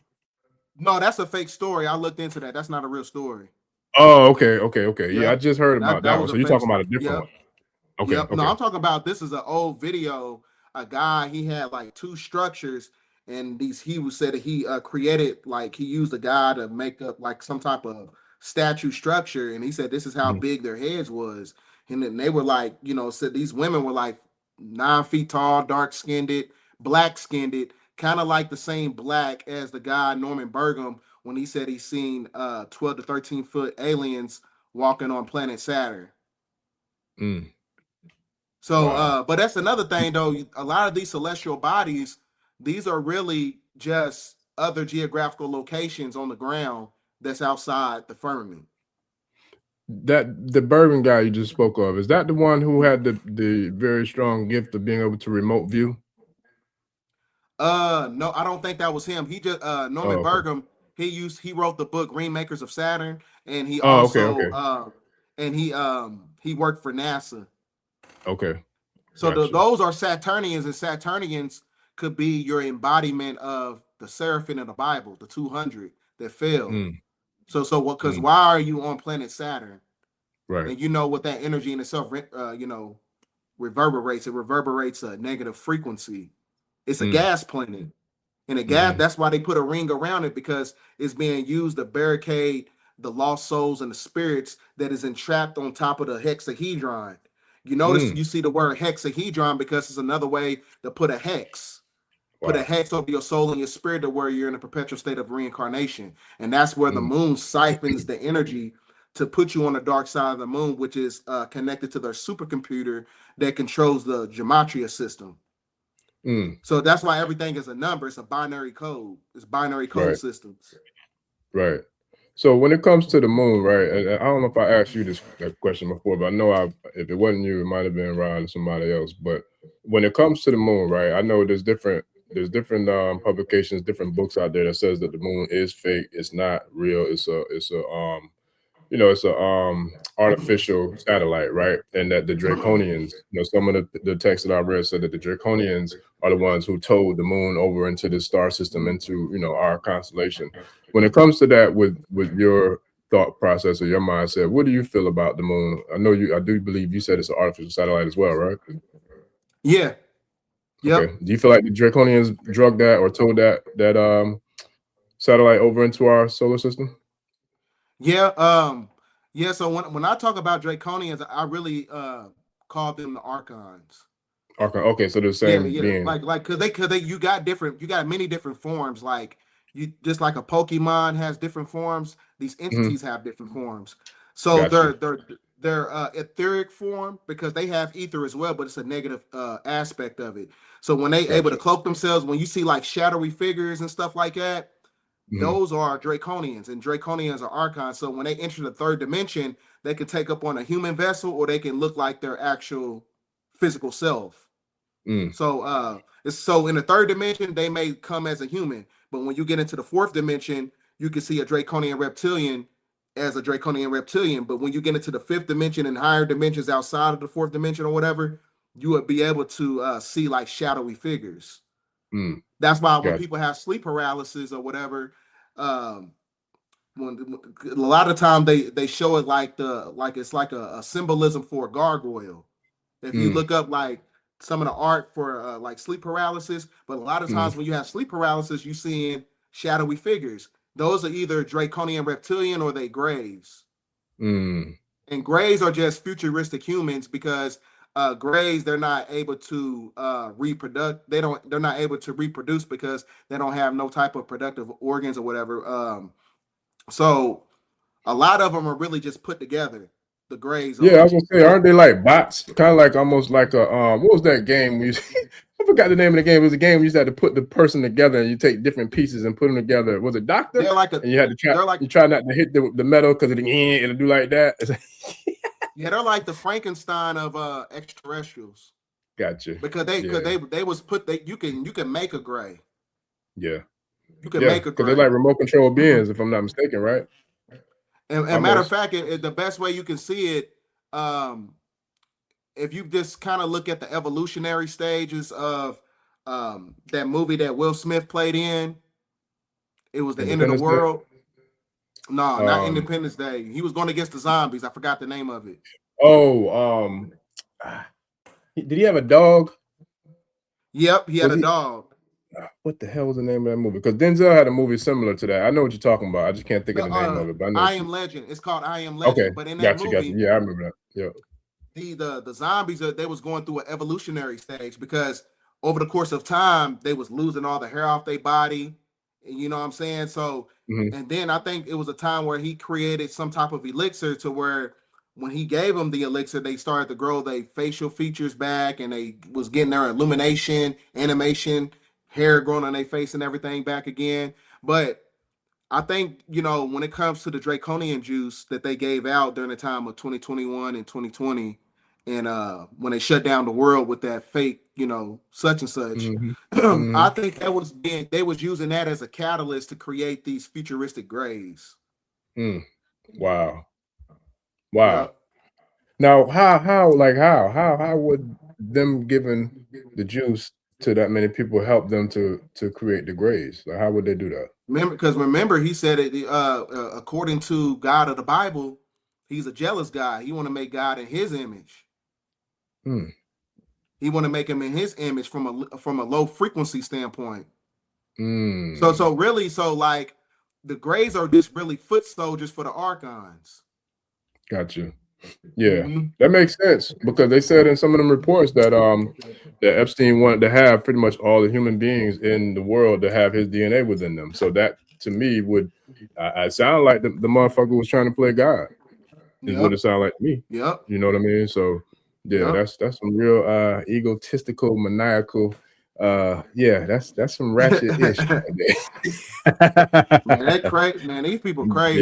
No, that's a fake story. I looked into that. That's not a real story. Oh, okay. Yep. Yeah, I just heard about that one. So you're talking about a different one. Okay. Yep. No, I'm talking about, this is an old video. A guy, he had like 2 structures, and said that he created, like, he used a guy to make up like some type of statue structure, and he said this is how big their heads was. And then they were like, you know, said these women were like 9 feet tall, dark skinned, black skinned, kind of like the same black as the guy Norman Burgum when he said he's seen 12 to 13 foot aliens walking on planet Saturn. So, Wow. but that's another thing, though. A lot of these celestial bodies, these are really just other geographical locations on the ground that's outside the firmament. That the Bourbon guy you just spoke of, is that the one who had the very strong gift of being able to remote view? No, I don't think that was him. He just Norman Burgum. He wrote the book Rainmakers of Saturn, and he also and he worked for NASA. Okay. So those are Saturnians, and Saturnians could be your embodiment of the seraphim in the Bible, the 200 that fell. So what? Because why are you on planet Saturn? Right. And you know what that energy in itself, you know, reverberates. It reverberates a negative frequency. It's a gas planet, and a gas. That's why they put a ring around it, because it's being used to barricade the lost souls and the spirits that is entrapped on top of the hexahedron. You notice you see the word hexahedron because it's another way to put a hex. Wow. Put a hex over your soul and your spirit to where you're in a perpetual state of reincarnation. And that's where the moon siphons the energy to put you on the dark side of the moon, which is connected to their supercomputer that controls the gematria system. So that's why everything is a number. It's a binary code. It's binary code systems. Right. So when it comes to the moon, right? I don't know if I asked you that question before, but I know if it wasn't you, it might have been Ryan or somebody else. But when it comes to the moon, right? I know there's different publications, different books out there that says that the moon is fake. It's not real. It's a artificial satellite, right? And that the Draconians, you know, some of the texts that I read said that the Draconians are the ones who towed the moon over into the star system, into, you know, our constellation. When it comes to that, with your thought process or your mindset, what do you feel about the moon? I do believe you said it's an artificial satellite as well, right? Yeah. Yep. Okay. Do you feel like the Draconians drugged that or towed that satellite over into our solar system? Yeah. Yeah. So when I talk about Draconians, I really call them the Archons. Okay. So the same being. Like because you got many different forms. Like you just like a Pokemon has different forms. These entities have different forms. So they're etheric form because they have ether as well, but it's a negative aspect of it. So when they able to cloak themselves, when you see like shadowy figures and stuff like that, those are Draconians, and Draconians are Archons. So when they enter the 3rd dimension, they can take up on a human vessel, or they can look like their actual physical self. So in the 3rd dimension, they may come as a human, but when you get into the 4th dimension, you can see a Draconian reptilian as a Draconian reptilian. But when you get into the 5th dimension and higher dimensions outside of the 4th dimension or whatever, you would be able to see like shadowy figures. That's why when people have sleep paralysis or whatever, when a lot of time they show it like it's like a symbolism for a gargoyle. If you look up like some of the art for like sleep paralysis, but a lot of times when you have sleep paralysis, you seeing shadowy figures. Those are either Draconian reptilian or they grays. And grays are just futuristic humans because Grays, they're not able to reproduce. They're not able to reproduce because they don't have no type of productive organs or whatever. So a lot of them are really just put together. The Grays Yeah, I are. was gonna say, aren't they like bots? Kind of like almost like a what was that game we used I forgot the name of the game. It was a game we used to have to put the person together and you take different pieces and put them together. Was it Doctor? They're like a. And you had to try. They're like. You try not to hit the metal because it'll do like that. Yeah, they're like the Frankenstein of extraterrestrials. Gotcha. Because they was put you can make a Gray. Yeah. You can make a because they're like remote control beings, if I'm not mistaken, right? And matter of fact, the best way you can see it, if you just kind of look at the evolutionary stages of that movie that Will Smith played in, it was the end of the world. No, not Independence Day. He was going against the zombies. I forgot the name of it. Oh, did he have a dog? Yep, he had a dog. What the hell was the name of that movie? Because Denzel had a movie similar to that. I know what you're talking about. I just can't think of the name of it. But I know I Am Legend. It's called I Am Legend. Okay, but in that movie, yeah, I remember that. Yeah. The zombies, they was going through an evolutionary stage because over the course of time, they was losing all the hair off their body. You know what I'm saying? So, and then I think it was a time where he created some type of elixir to where when he gave them the elixir, they started to grow their facial features back and they was getting their illumination, animation, hair growing on their face and everything back again. But I think, when it comes to the draconian juice that they gave out during the time of 2021 and 2020, and when they shut down the world with that fake, such and such, I think they was using that as a catalyst to create these futuristic Grays. Wow. Yep. Now, how would them giving the juice to that many people help them to create the Grays? Like, how would they do that? Remember, he said it. According to God of the Bible, he's a jealous guy. He want to make God in His image. He want to make him in His image from a low frequency standpoint. So like the Grays are just really foot soldiers for the Archons. Gotcha. Yeah, that makes sense because they said in some of them reports that that Epstein wanted to have pretty much all the human beings in the world to have his DNA within them. So that to me would I sound like the motherfucker was trying to play God. Is what it sounded like to me. Yep. You know what I mean? So yeah, that's some real egotistical, maniacal. That's some ratchet ish. Man, they crazy. Man, these people crazy.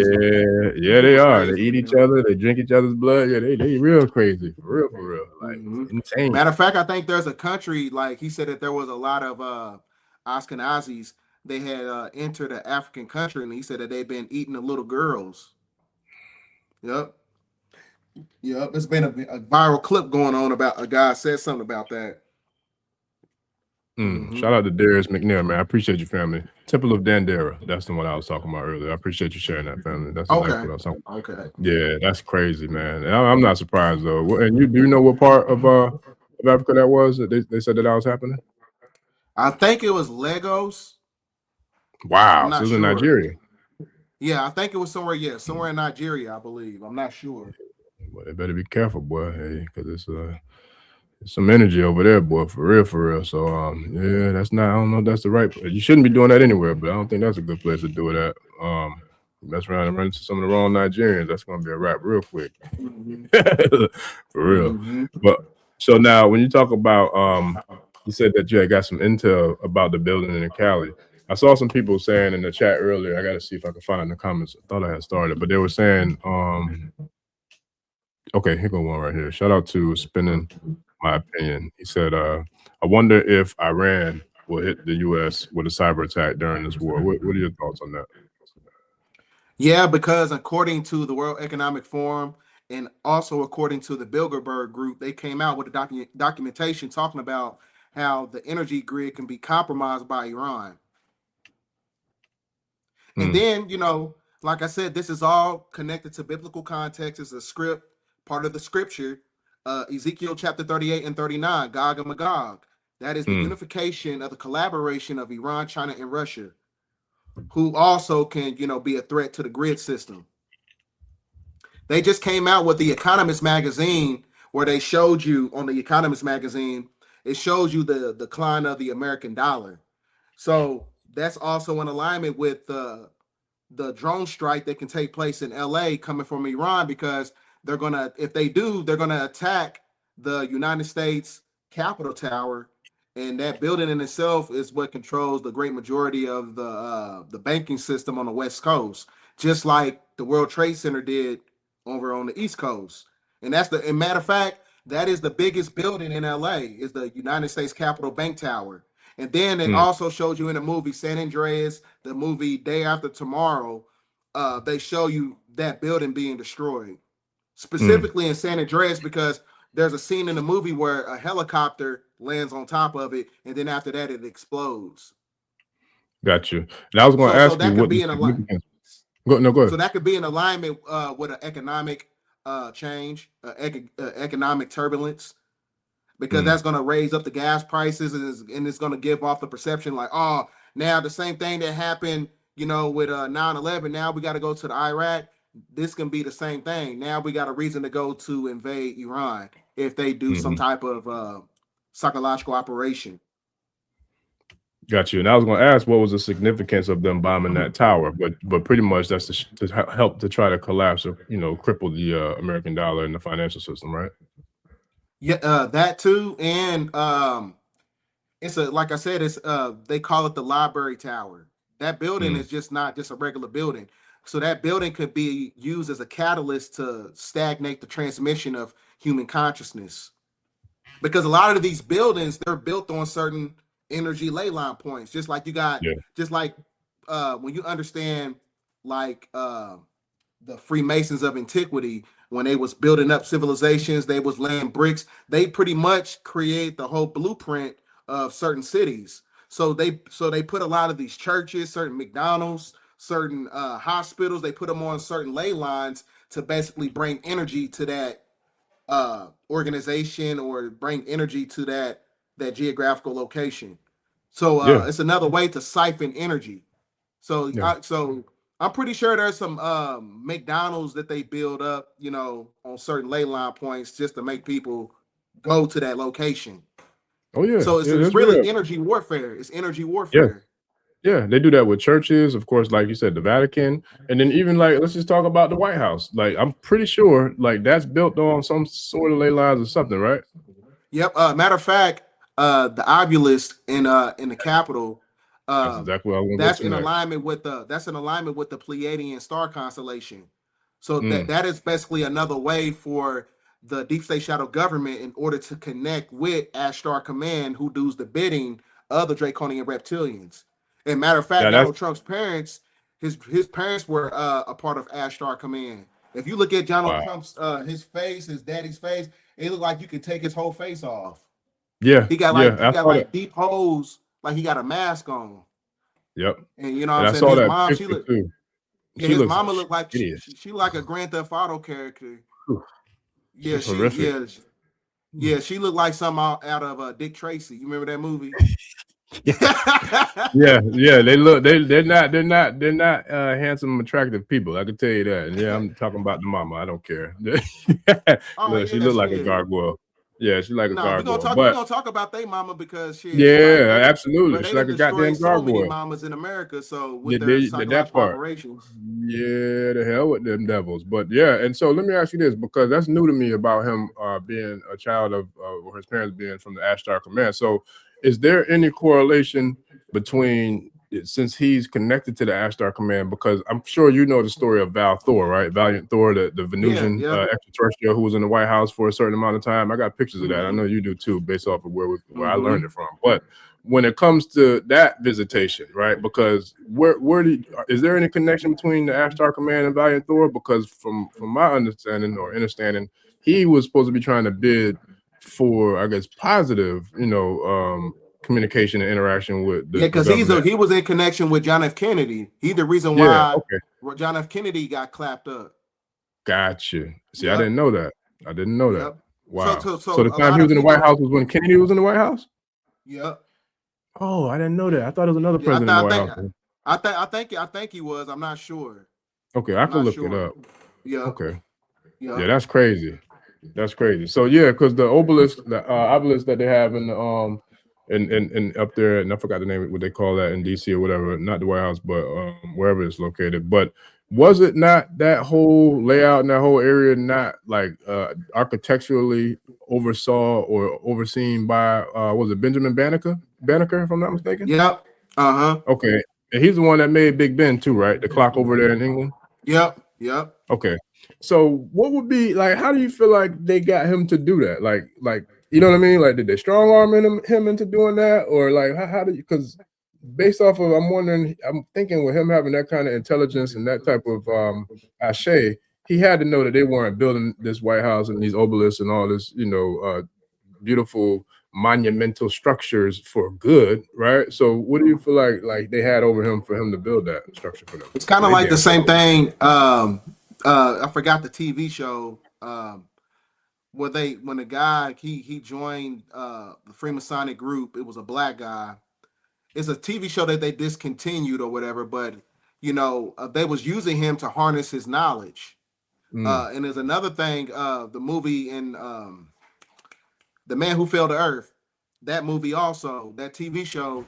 Yeah, they are. They eat each other. They drink each other's blood. Yeah, they real crazy. For real. Like insane. Matter of fact, I think there's a country, like he said that there was a lot of Ashkenazis. They had entered an African country, and he said that they've been eating the little girls. Yep. There's been a viral clip going on about a guy said something about that. Shout out to Darius McNair, man. I appreciate you, family. Temple of Dandara. That's the one I was talking about earlier. I appreciate you sharing that, family. That's exactly what I was talking about. Okay. Yeah, that's crazy, man. And I'm not surprised though. And do you know what part of Africa that was? That they said that was happening? I think it was Lagos. Wow, so it was in Nigeria. Yeah, I think it was somewhere. Somewhere in Nigeria, I believe. I'm not sure. Well, they better be careful, boy. Hey, because it's some energy over there, boy, for real. So yeah, that's not. I don't know if that's the right place. You shouldn't be doing that anywhere, but I don't think that's a good place to do it at. Mess around and run into some of the wrong Nigerians. That's gonna be a wrap real quick. For real. But so now when you talk about you said that you had got some intel about the building in Cali. I saw some people saying in the chat earlier. I got to see if I can find the comments. I thought I had started, but they were saying, okay, here go one right here. Shout out to Spinning My Opinion. He said, I wonder if Iran will hit the U.S. with a cyber attack during this war. What are your thoughts on that? Yeah, because according to the World Economic Forum and also according to the Bilderberg Group, they came out with a documentation talking about how the energy grid can be compromised by Iran. And then, like I said, this is all connected to biblical context. It's a script, part of the scripture, Ezekiel chapter 38 and 39, Gog and Magog. That is the unification of the collaboration of Iran, China, and Russia, who also can, be a threat to the grid system. They just came out with The Economist magazine where they showed you on the Economist magazine, it shows you the decline of the American dollar. So that's also in alignment with the drone strike that can take place in LA coming from Iran, because they're gonna, if they do, they're gonna attack the United States Capitol Tower, and that building in itself is what controls the great majority of the banking system on the West Coast, just like the World Trade Center did over on the East Coast. And that's the, and matter of fact, that is the biggest building in LA, is the United States Capitol Bank Tower. And then it also showed you in the movie San Andreas, the movie Day After Tomorrow, they show you that building being destroyed, specifically in San Andreas, because there's a scene in the movie where a helicopter lands on top of it, and then after that it explodes. Got you. And I was going to ask you what the significance. Go ahead. So that could be in alignment with an economic change, economic turbulence, because that's going to raise up the gas prices, and it's going to give off the perception like, oh, now the same thing that happened, you know, with 9/11. Now we got to go to the Iraq. This can be the same thing. Now we got a reason to go to invade Iran if they do some type of psychological operation. Got you. And I was going to ask what was the significance of them bombing that tower, but pretty much that's to help to try to collapse or, you know, cripple the American dollar and the financial system, right? Yeah, that too. And it's a, like I said, it's they call it the Library Tower. That building is just not just a regular building. So that building could be used as a catalyst to stagnate the transmission of human consciousness, because a lot of these buildings, they're built on certain energy ley line points, just like you got, just like when you understand like the Freemasons of antiquity, when they was building up civilizations, they was laying bricks, they pretty much create the whole blueprint of certain cities. So they put a lot of these churches, certain McDonald's, certain hospitals, they put them on certain ley lines to basically bring energy to that organization, or bring energy to that geographical location. So it's another way to siphon energy. So so I'm pretty sure there's some McDonald's that they build up, you know, on certain ley line points just to make people go to that location. Oh yeah. So it's really energy warfare. It's energy warfare. Yeah, they do that with churches, of course, like you said, the Vatican, and then even like, let's just talk about the White House. Like, I'm pretty sure like that's built on some sort of ley lines or something, right? Yep. Matter of fact, the obelisk in the Capitol, that's exactly what I want to that's in alignment with the Pleiadian star constellation. So that is basically another way for the Deep State Shadow government, in order to connect with Ashtar Command, who does the bidding of the Draconian reptilians. And matter of fact, Donald Trump's parents, his parents were a part of Ashtar Command. If you look at Donald Trump's his face, his daddy's face, it looked like you could take his whole face off. Yeah, he got like deep holes, like he got a mask on. Yep. And you know what I'm saying? His mom, she looked. Yeah, his mama looked like she like a Grand Theft Auto character. Yeah, she looked like something out of Dick Tracy. You remember that movie? yeah, they're not handsome, attractive people. I can tell you that. And yeah, I'm talking about the mama. I don't care. She looked like a gargoyle. Yeah, she's like a gargoyle. We're gonna talk about their mama, because absolutely. She's like a goddamn gargoyle. So many mamas in America, so with their psychological operations. Yeah, the hell with them devils. But yeah, and so let me ask you this, because that's new to me about him being a child of or his parents being from the Ashtar Command. So is there any correlation between, since he's connected to the Ashtar Command, because I'm sure you know the story of Val Thor, right? Valiant Thor, the Venusian extraterrestrial who was in the White House for a certain amount of time. I got pictures of that. I know you do too, based off of where I learned it from. But when it comes to that visitation, right? Because is there any connection between the Ashtar Command and Valiant Thor? Because from my understanding, he was supposed to be trying to bid for, I guess, positive, communication and interaction with the because he was in connection with John F. Kennedy. He's the reason why John F. Kennedy got clapped up. Gotcha. See, I didn't know that. Wow. So the time he was in the White House was when Kennedy was in the White House? Yep. Oh, I didn't know that. I thought it was another president in the White House. I think he was. I'm not sure. Okay, I can look it up. Yeah. Okay. Yeah, that's crazy. That's crazy. So yeah, because the obelisk that they have in the and up there, and I forgot the name of what they call that in DC or whatever, not the White House, but wherever it's located. But was it not that whole layout and that whole area not like architecturally oversaw or overseen by was it Benjamin Banneker, if I'm not mistaken? Yep. Okay. And he's the one that made Big Ben too, right? The clock over there in England. Yep. Okay. So what would be like, how do you feel like they got him to do that? Like, you know what I mean? Like, did they strong arm him into doing that? Or like, how do you, because based off of, I'm thinking with him having that kind of intelligence and that type of cachet, he had to know that they weren't building this White House and these obelisks and all this, beautiful monumental structures for good, right? So what do you feel like they had over him for him to build that structure for them? It's kind of like the same thing. I forgot the TV show when the guy he joined the Freemasonic group. It was a black guy. It's a TV show that they discontinued or whatever, but they was using him to harness his knowledge. And there's another thing, the movie in The Man Who Fell to Earth, that movie also, that TV show,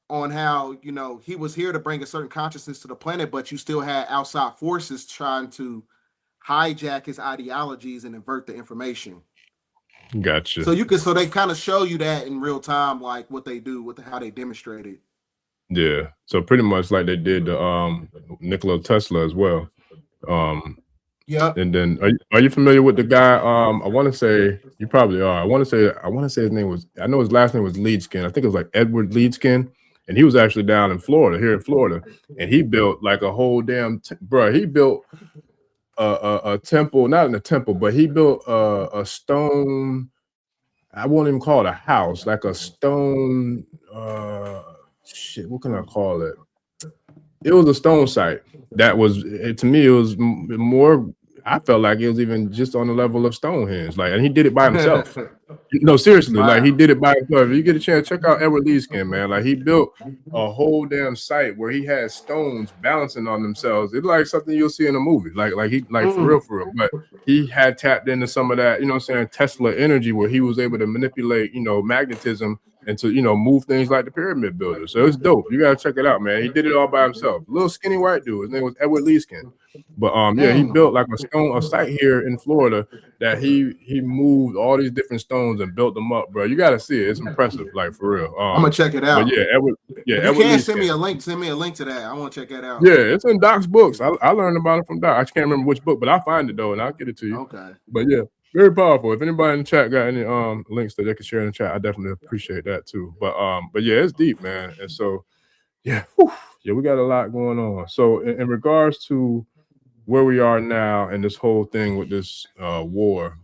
on how he was here to bring a certain consciousness to the planet, but you still had outside forces trying to hijack his ideologies and invert the information. Gotcha. So they kind of show you that in real time, like what they do with how they demonstrate it. Yeah. So pretty much like they did Nikola Tesla as well. Yeah. And then are you familiar with the guy? I want to say you probably are. I want to say his name was, I know his last name was Leedskin. I think it was like Edward Leedskin. And he was actually down in Florida, and he built like a whole damn he built a temple, not in a temple, but he built a stone. I won't even call it a house, like a stone. What can I call it? It was a stone site that was, to me, it was more. I felt like it was even just on the level of Stonehenge, and he did it by himself. No, seriously, wow. He did it by himself. If you get a chance, check out Edward Leedskin, man. He built a whole damn site where he had stones balancing on themselves. It's like something you'll see in a movie, for real. But he had tapped into some of that, Tesla energy, where he was able to manipulate, magnetism and to, move things like the pyramid builder. So it's dope. You gotta check it out, man. He did it all by himself. Little skinny white dude. His name was Edward Leedskin. But he built like a site here in Florida that he moved all these different stones and built them up, bro. You gotta see it. It's impressive, for real. I'm gonna check it out. But Edward. You can send me a link. Send me a link to that. I want to check that out. Yeah, it's in Doc's books. I learned about it from Doc. I can't remember which book, but I'll find it though, and I'll get it to you. Okay. But yeah, very powerful. If anybody in the chat got any links that they can share in the chat, I definitely appreciate that too. But yeah, it's deep, man. And so yeah, we got a lot going on. So in regards to where we are now and this whole thing with this war,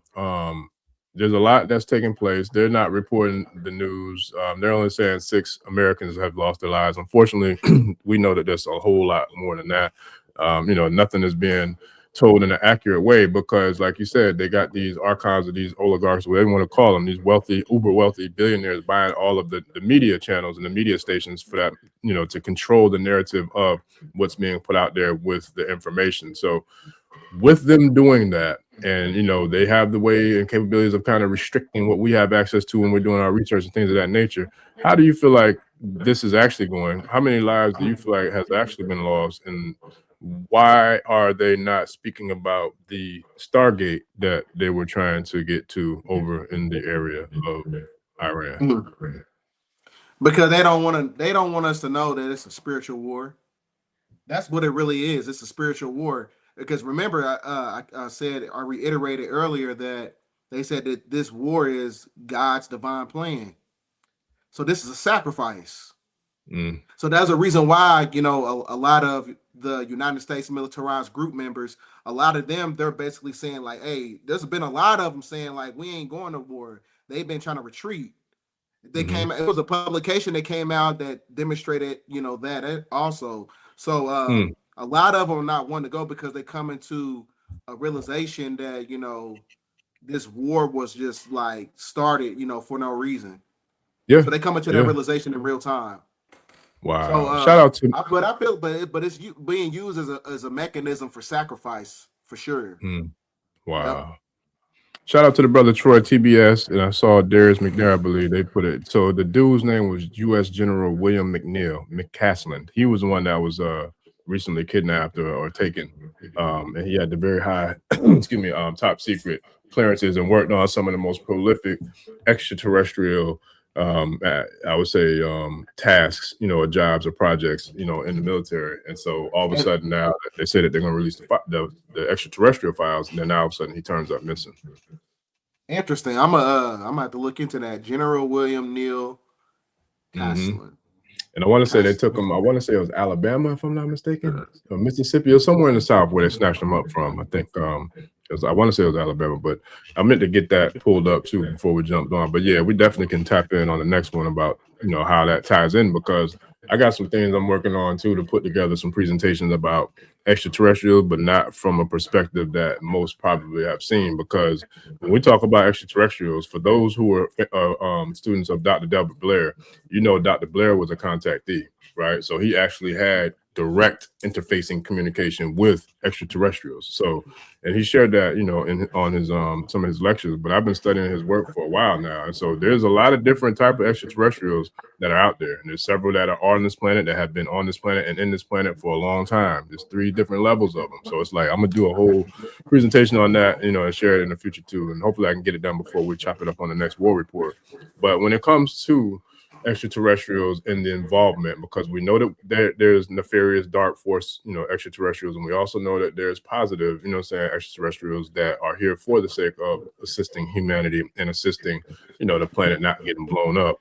there's a lot that's taking place. They're not reporting the news. They're only saying 6 Americans have lost their lives. Unfortunately, we know that there's a whole lot more than that. Nothing is being told in an accurate way because, like you said, they got these archives of these oligarchs, whatever you want to call them, these wealthy, uber wealthy billionaires buying all of the media channels and the media stations for that, to control the narrative of what's being put out there with the information. So with them doing that, and they have the way and capabilities of kind of restricting what we have access to when we're doing our research and things of that nature, how do you feel like this is actually going? How many lives do you feel like has actually been lost, and why are they not speaking about the Stargate that they were trying to get to over in the area of Iran? Because they don't want us to know that it's a spiritual war. That's what it really is. It's a spiritual war. Because remember, I reiterated earlier that they said that this war is God's divine plan. So this is a sacrifice. So that's a reason why, a lot of the United States militarized group members, a lot of them, they're basically saying like, hey, there's been a lot of them saying like, we ain't going to war. They've been trying to retreat. They came, it was a publication that came out that demonstrated, that also. So a lot of them are not wanting to go because they come into a realization that, this war was just like started, for no reason. Yeah. So they come into that realization in real time. Wow. So, shout out to but it's being used as a mechanism for sacrifice for sure. Wow. Yep. Shout out to the brother Troy TBS, and I saw Darius McNair, I believe they put it. So the dude's name was U.S. General William McCaslin. He was the one that was recently kidnapped or taken, and he had the very high, top secret clearances and worked on some of the most prolific extraterrestrial, I would say, tasks, or jobs or projects, in the military. And so all of a sudden now they say that they're going to release the extraterrestrial files, and then now all of a sudden he turns up missing. Interesting. I'm gonna have to look into that. General William Neal Caslin. And I want to say they took him. I want to say it was Alabama, if I'm not mistaken, or Mississippi, or somewhere in the South where they snatched him up from. I think I want to say it was Alabama, but I meant to get that pulled up too before we jumped on. But yeah, we definitely can tap in on the next one about how that ties in, because I got some things I'm working on too to put together some presentations about extraterrestrials, but not from a perspective that most probably have seen. Because when we talk about extraterrestrials, for those who are students of Dr. Delbert Blair, Dr. Blair was a contactee, right? So he actually had direct interfacing communication with extraterrestrials. So, and he shared that, on his some of his lectures. But I've been studying his work for a while now, and so there's a lot of different type of extraterrestrials that are out there, and there's several that are on this planet, that have been on this planet and in this planet for a long time. There's 3 different levels of them. So it's like I'm gonna do a whole presentation on that, and share it in the future too, and hopefully I can get it done before we chop it up on the next war report. But when it comes to extraterrestrials and the involvement, because we know that there's nefarious dark force, extraterrestrials, and we also know that there's positive, extraterrestrials that are here for the sake of assisting humanity and assisting, the planet not getting blown up.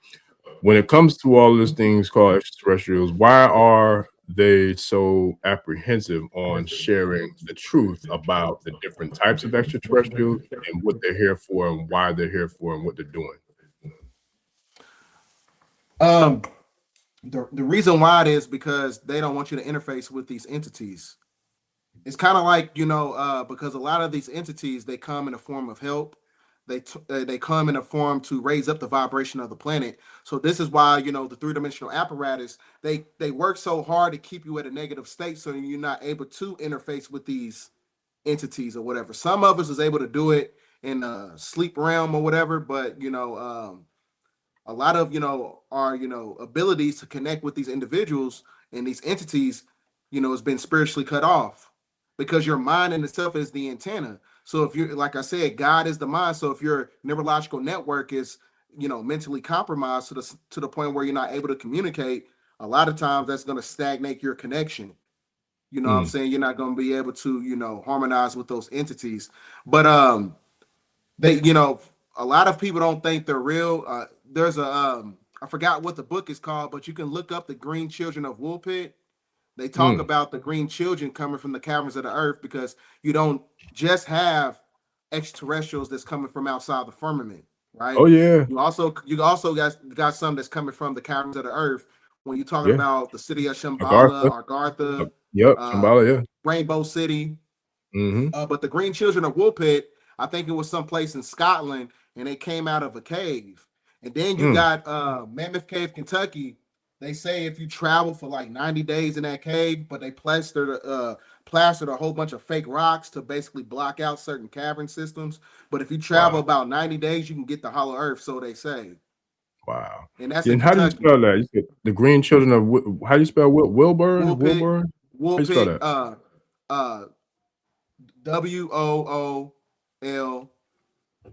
When it comes to all of these things called extraterrestrials, why are they so apprehensive on sharing the truth about the different types of extraterrestrials and what they're here for and why they're here for and what they're doing? The reason why it is because they don't want you to interface with these entities. It's kind of like, because a lot of these entities, they come in a form of help. They come in a form to raise up the vibration of the planet. So this is why, the 3-dimensional apparatus, they work so hard to keep you at a negative state so you're not able to interface with these entities or whatever. Some of us is able to do it in a sleep realm or whatever, but, a lot of our abilities to connect with these individuals and these entities has been spiritually cut off, because your mind in itself is the antenna. So if you're, like I said, God is the mind. So if your neurological network is mentally compromised to the point where you're not able to communicate, a lot of times that's going to stagnate your connection. What I'm saying? You're not going to be able to harmonize with those entities. But they a lot of people don't think they're real. There's I forgot what the book is called, but you can look up the Green Children of Woolpit. They talk about the green children coming from the caverns of the earth, because you don't just have extraterrestrials that's coming from outside the firmament, right? Oh yeah. You also got some that's coming from the caverns of the earth. When you're talking about the city of Shambhala, Agartha, Shambhala, Rainbow City. But the Green Children of Woolpit, I think it was someplace in Scotland, and they came out of a cave. And then you got Mammoth Cave, Kentucky. They say if you travel for like 90 days in that cave, but they plastered a whole bunch of fake rocks to basically block out certain cavern systems. But if you travel about 90 days, you can get the hollow earth, so they say. Wow. And that's how do you spell that? You said the Green Children of how do you spell Wilburn? Woolpit. How you spell that?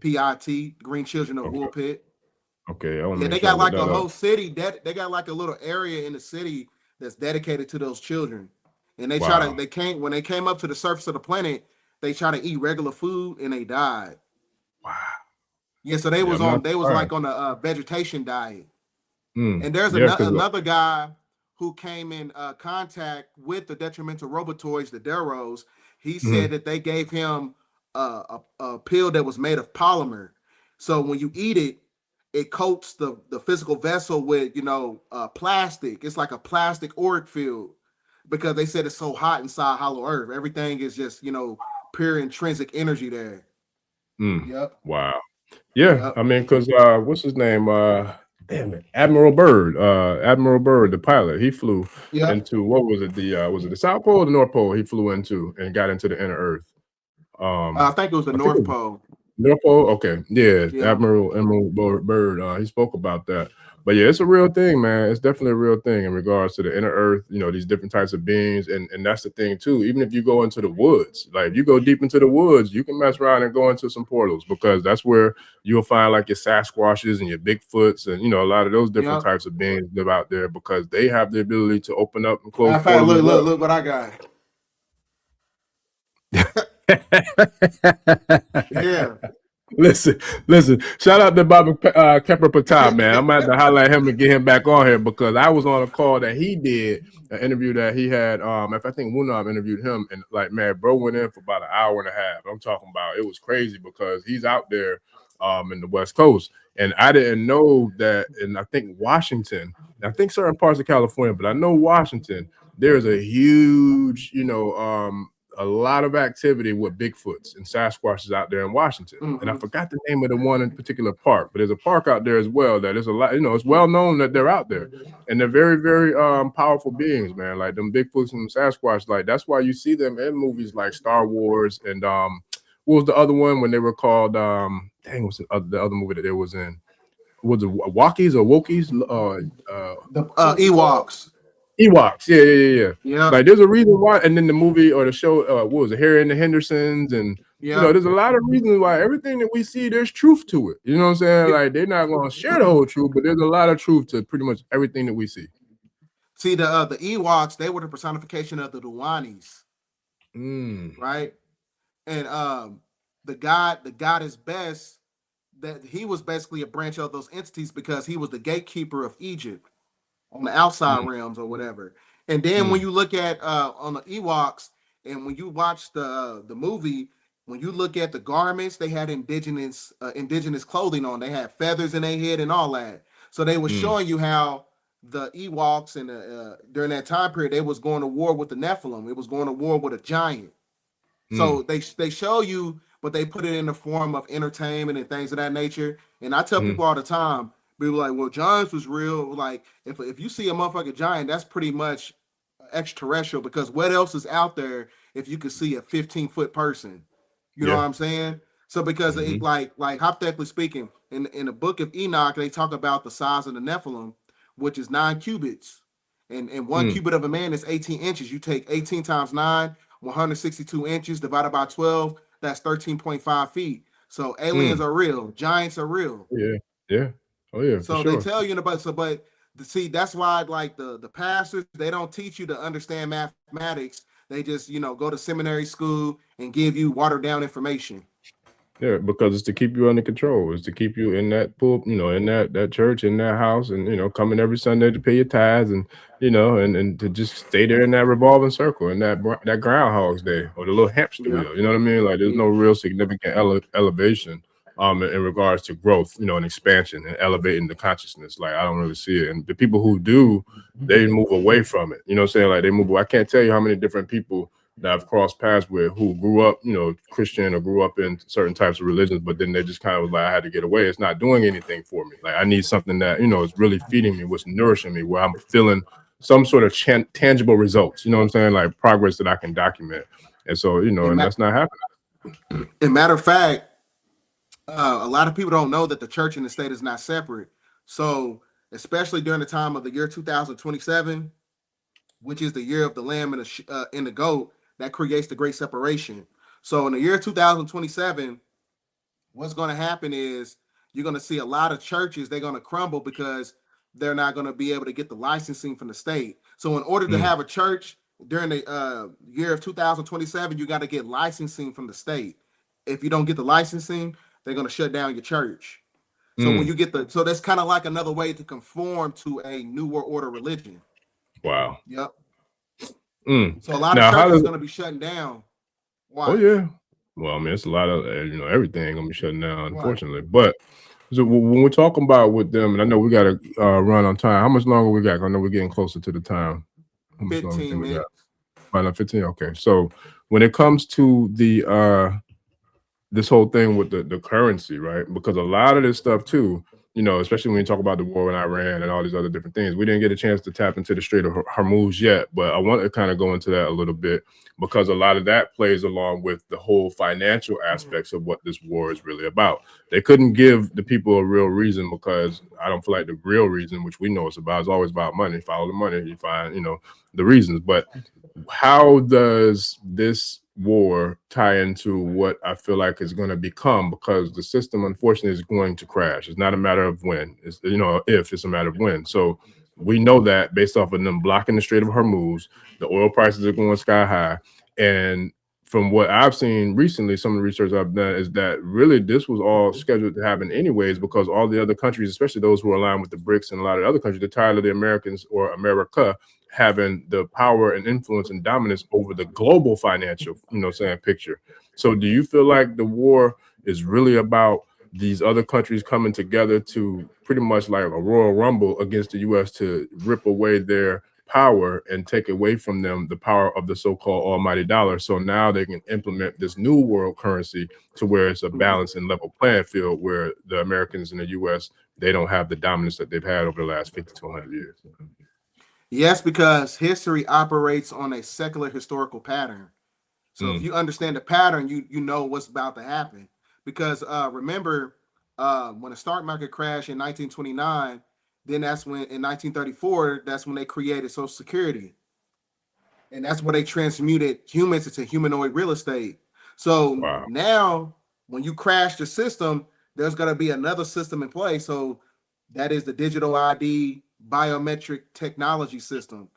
Woolpit, Green Children of Woolpit. Okay. They got like a whole city. They got like a little area in the city that's dedicated to those children. And they when they came up to the surface of the planet, they try to eat regular food and they died. Wow. Yeah, so they was like on a vegetation diet. And there's another guy who came in contact with the detrimental robotoids, the Deros. He said that they gave him a pill that was made of polymer. So when you eat it, it coats the physical vessel with plastic. It's like a plastic auric field, because they said it's so hot inside hollow earth. Everything is just pure intrinsic energy there. Yep. Wow. Yeah. I mean, because what's his name? Damn it, Admiral Byrd. Admiral Byrd, the pilot, he flew into what was it? Was it the South Pole or the North Pole? He flew into and got into the inner Earth. I think it was the North Pole. Norfolk, okay, yeah, Yeah. Admiral Byrd, he spoke about that. But yeah, it's a real thing, man. It's definitely a real thing in regards to the inner earth, you know, these different types of beings. And that's the thing too. Even if you go into the woods, like if you go deep into the woods, you can mess around and go into some portals, because that's where you'll find like your Sasquatches and your Bigfoots, and you know, a lot of those different types of beings live out there, because they have the ability to open up and close portals. Look what I got. Yeah. Listen. Shout out to Bobby Kepper Patah, man. I'm gonna have to highlight him and get him back on here, because I was on a call that he did, an interview that he had. If I think Wunab interviewed him, and like, man, bro went in for about an hour and a half. I'm talking about, it was crazy, because he's out there in the West Coast, and I didn't know that. And I think Washington, I think certain parts of California, but I know Washington, there's a huge, you know, a lot of activity with Bigfoots and Sasquatches out there in Washington. And I forgot the name of the one in particular park, but there's a park out there as well that is a lot, you know, it's well known that they're out there, and they're very, very powerful beings, man. Like them Bigfoots and Sasquatch, like that's why you see them in movies like Star Wars and what was the other one when they were called what's the other movie that they was in? Was it Walkies or Wokies? The Ewoks. Ewoks, yeah. Like there's a reason why, and then the movie or the show, what was it, Harry and the Hendersons, and you know, there's a lot of reasons why everything that we see, there's truth to it. You know what I'm saying? Like they're not going to share the whole truth, but there's a lot of truth to pretty much everything that we see. See, the Ewoks, they were the personification of the Duwanis, right? And the god is best, that he was basically a branch of those entities, because he was the gatekeeper of Egypt on the outside realms or whatever. And then when you look at on the Ewoks, and when you watch the movie, when you look at the garments, they had indigenous clothing on. They had feathers in their head and all that. So they were showing you how the Ewoks and during that time period, they was going to war with the Nephilim. It was going to war with a giant. So they show you, but they put it in the form of entertainment and things of that nature. And I tell people all the time, people like, well, giants was real. Like, if you see a motherfucking giant, that's pretty much extraterrestrial, because what else is out there if you could see a 15-foot person? You know what I'm saying? So because it, like hypothetically speaking, in the book of Enoch, they talk about the size of the Nephilim, which is 9 cubits. And 1 cubit of a man is 18 inches. You take 18 times 9, 162 inches divided by 12, that's 13.5 feet. So aliens are real. Giants are real. Yeah. Oh yeah. So they tell you about, but see, that's why like the pastors, they don't teach you to understand mathematics. They just, you know, go to seminary school and give you watered down information. Yeah, because it's to keep you under control. It's to keep you in that pool, you know, in that church, in that house, and you know, coming every Sunday to pay your tithes, and you know, and to just stay there in that revolving circle, in that Groundhog's Day or the little hamster wheel. You know what I mean? Like there's no real significant elevation in regards to growth, you know, and expansion and elevating the consciousness. Like I don't really see it. And the people who do, they move away from it. You know what I'm saying? Like they move away. I can't tell you how many different people that I've crossed paths with who grew up, you know, Christian or grew up in certain types of religions, but then they just kind of was like, I had to get away. It's not doing anything for me. Like I need something that, you know, is really feeding me, what's nourishing me, where I'm feeling some sort of tangible results, you know what I'm saying? Like progress that I can document. And so, you know, and that's not happening. As a matter of fact, a lot of people don't know that the church and the state is not separate. So especially during the time of the year 2027, which is the year of the lamb and the goat, that creates the great separation. So in the year 2027, what's going to happen is you're going to see a lot of churches, they're going to crumble because they're not going to be able to get the licensing from the state. So in order to have a church during the year of 2027, you got to get licensing from the state. If you don't get the licensing, they're going to shut down your church. So when you get so that's kind of like another way to conform to a New World Order religion. Wow. Yep. So a lot of churches going to be shutting down. Why? Oh yeah. Well, I mean, it's a lot of you know, everything gonna be shutting down, unfortunately. But so when we're talking about with them, and I know we got to run on time. How much longer we got? I know we're getting closer to the time. 15 minutes. About 15. Okay. So when it comes to the this whole thing with the currency, right? Because a lot of this stuff too, you know, especially when you talk about the war in Iran and all these other different things. We didn't get a chance to tap into the Strait of Hormuz yet, but I want to kind of go into that a little bit, because a lot of that plays along with the whole financial aspects of what this war is really about. They couldn't give the people a real reason, because I don't feel like the real reason, which we know it's about, is always about money. Follow the money, you find, you know, the reasons. But how does this war tie into what I feel like is going to become? Because the system, unfortunately, is going to crash. It's not a matter of when. It's, you know, if, it's a matter of when. So we know that based off of them blocking the Strait of Hormuz, the oil prices are going sky high. And from what I've seen recently, some of the research I've done is that really this was all scheduled to happen anyways, because all the other countries, especially those who are aligned with the BRICS and a lot of other countries, they're tired of the Americans or America having the power and influence and dominance over the global financial, you know, picture. So do you feel like the war is really about these other countries coming together to pretty much like a Royal Rumble against the US to rip away their power and take away from them the power of the so-called almighty dollar, so now they can implement this new world currency to where it's a balanced and level playing field, where the Americans and the US, they don't have the dominance that they've had over the last 50 to 100 years? Yes, because history operates on a secular historical pattern. So if you understand the pattern, you know what's about to happen. Because remember, when the stock market crashed in 1929, then that's when, in 1934, that's when they created Social Security. And that's where they transmuted humans into humanoid real estate. So now, when you crash the system, there's going to be another system in place. So that is the digital ID biometric technology system.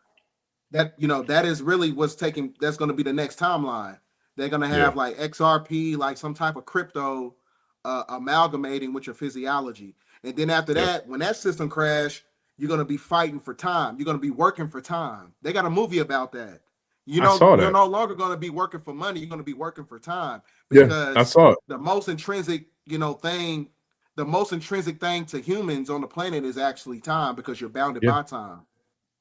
That, you know, that is really what's taking, that's going to be the next timeline. They're going to have like XRP, like some type of crypto amalgamating with your physiology. And then after that, when that system crash, you're going to be fighting for time. You're going to be working for time. They got a movie about that. You know, you're no longer going to be working for money. You're going to be working for time, because I saw it. The most intrinsic, you know, thing, the most intrinsic thing to humans on the planet is actually time, because you're bounded by time.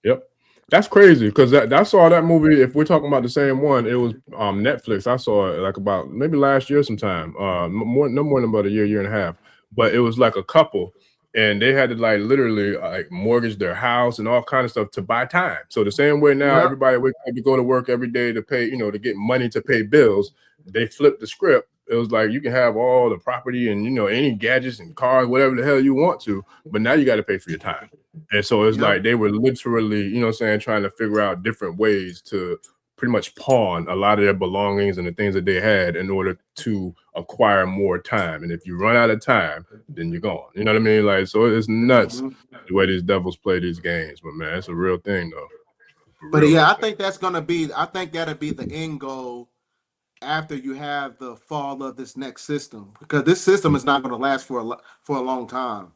Yep. That's crazy, because I saw that movie. If we're talking about the same one, it was Netflix. I saw it like about maybe last year sometime, no more than about a year and a half. But it was like a couple, and they had to like literally like mortgage their house and all kind of stuff to buy time. So the same way now everybody wakes up to go to work every day to pay, you know, to get money to pay bills. They flipped the script. It was like you can have all the property and, you know, any gadgets and cars, whatever the hell you want to, but now you got to pay for your time. And so it's like they were literally, you know what I'm saying, trying to figure out different ways to pretty much pawn a lot of their belongings and the things that they had in order to acquire more time. And if you run out of time, then you're gone. You know what I mean? Like, so it's nuts the way these devils play these games. But man, it's a real thing though. But yeah, I think that's gonna be, I think that'll be the end goal after you have the fall of this next system, because this system is not going to last for a long time.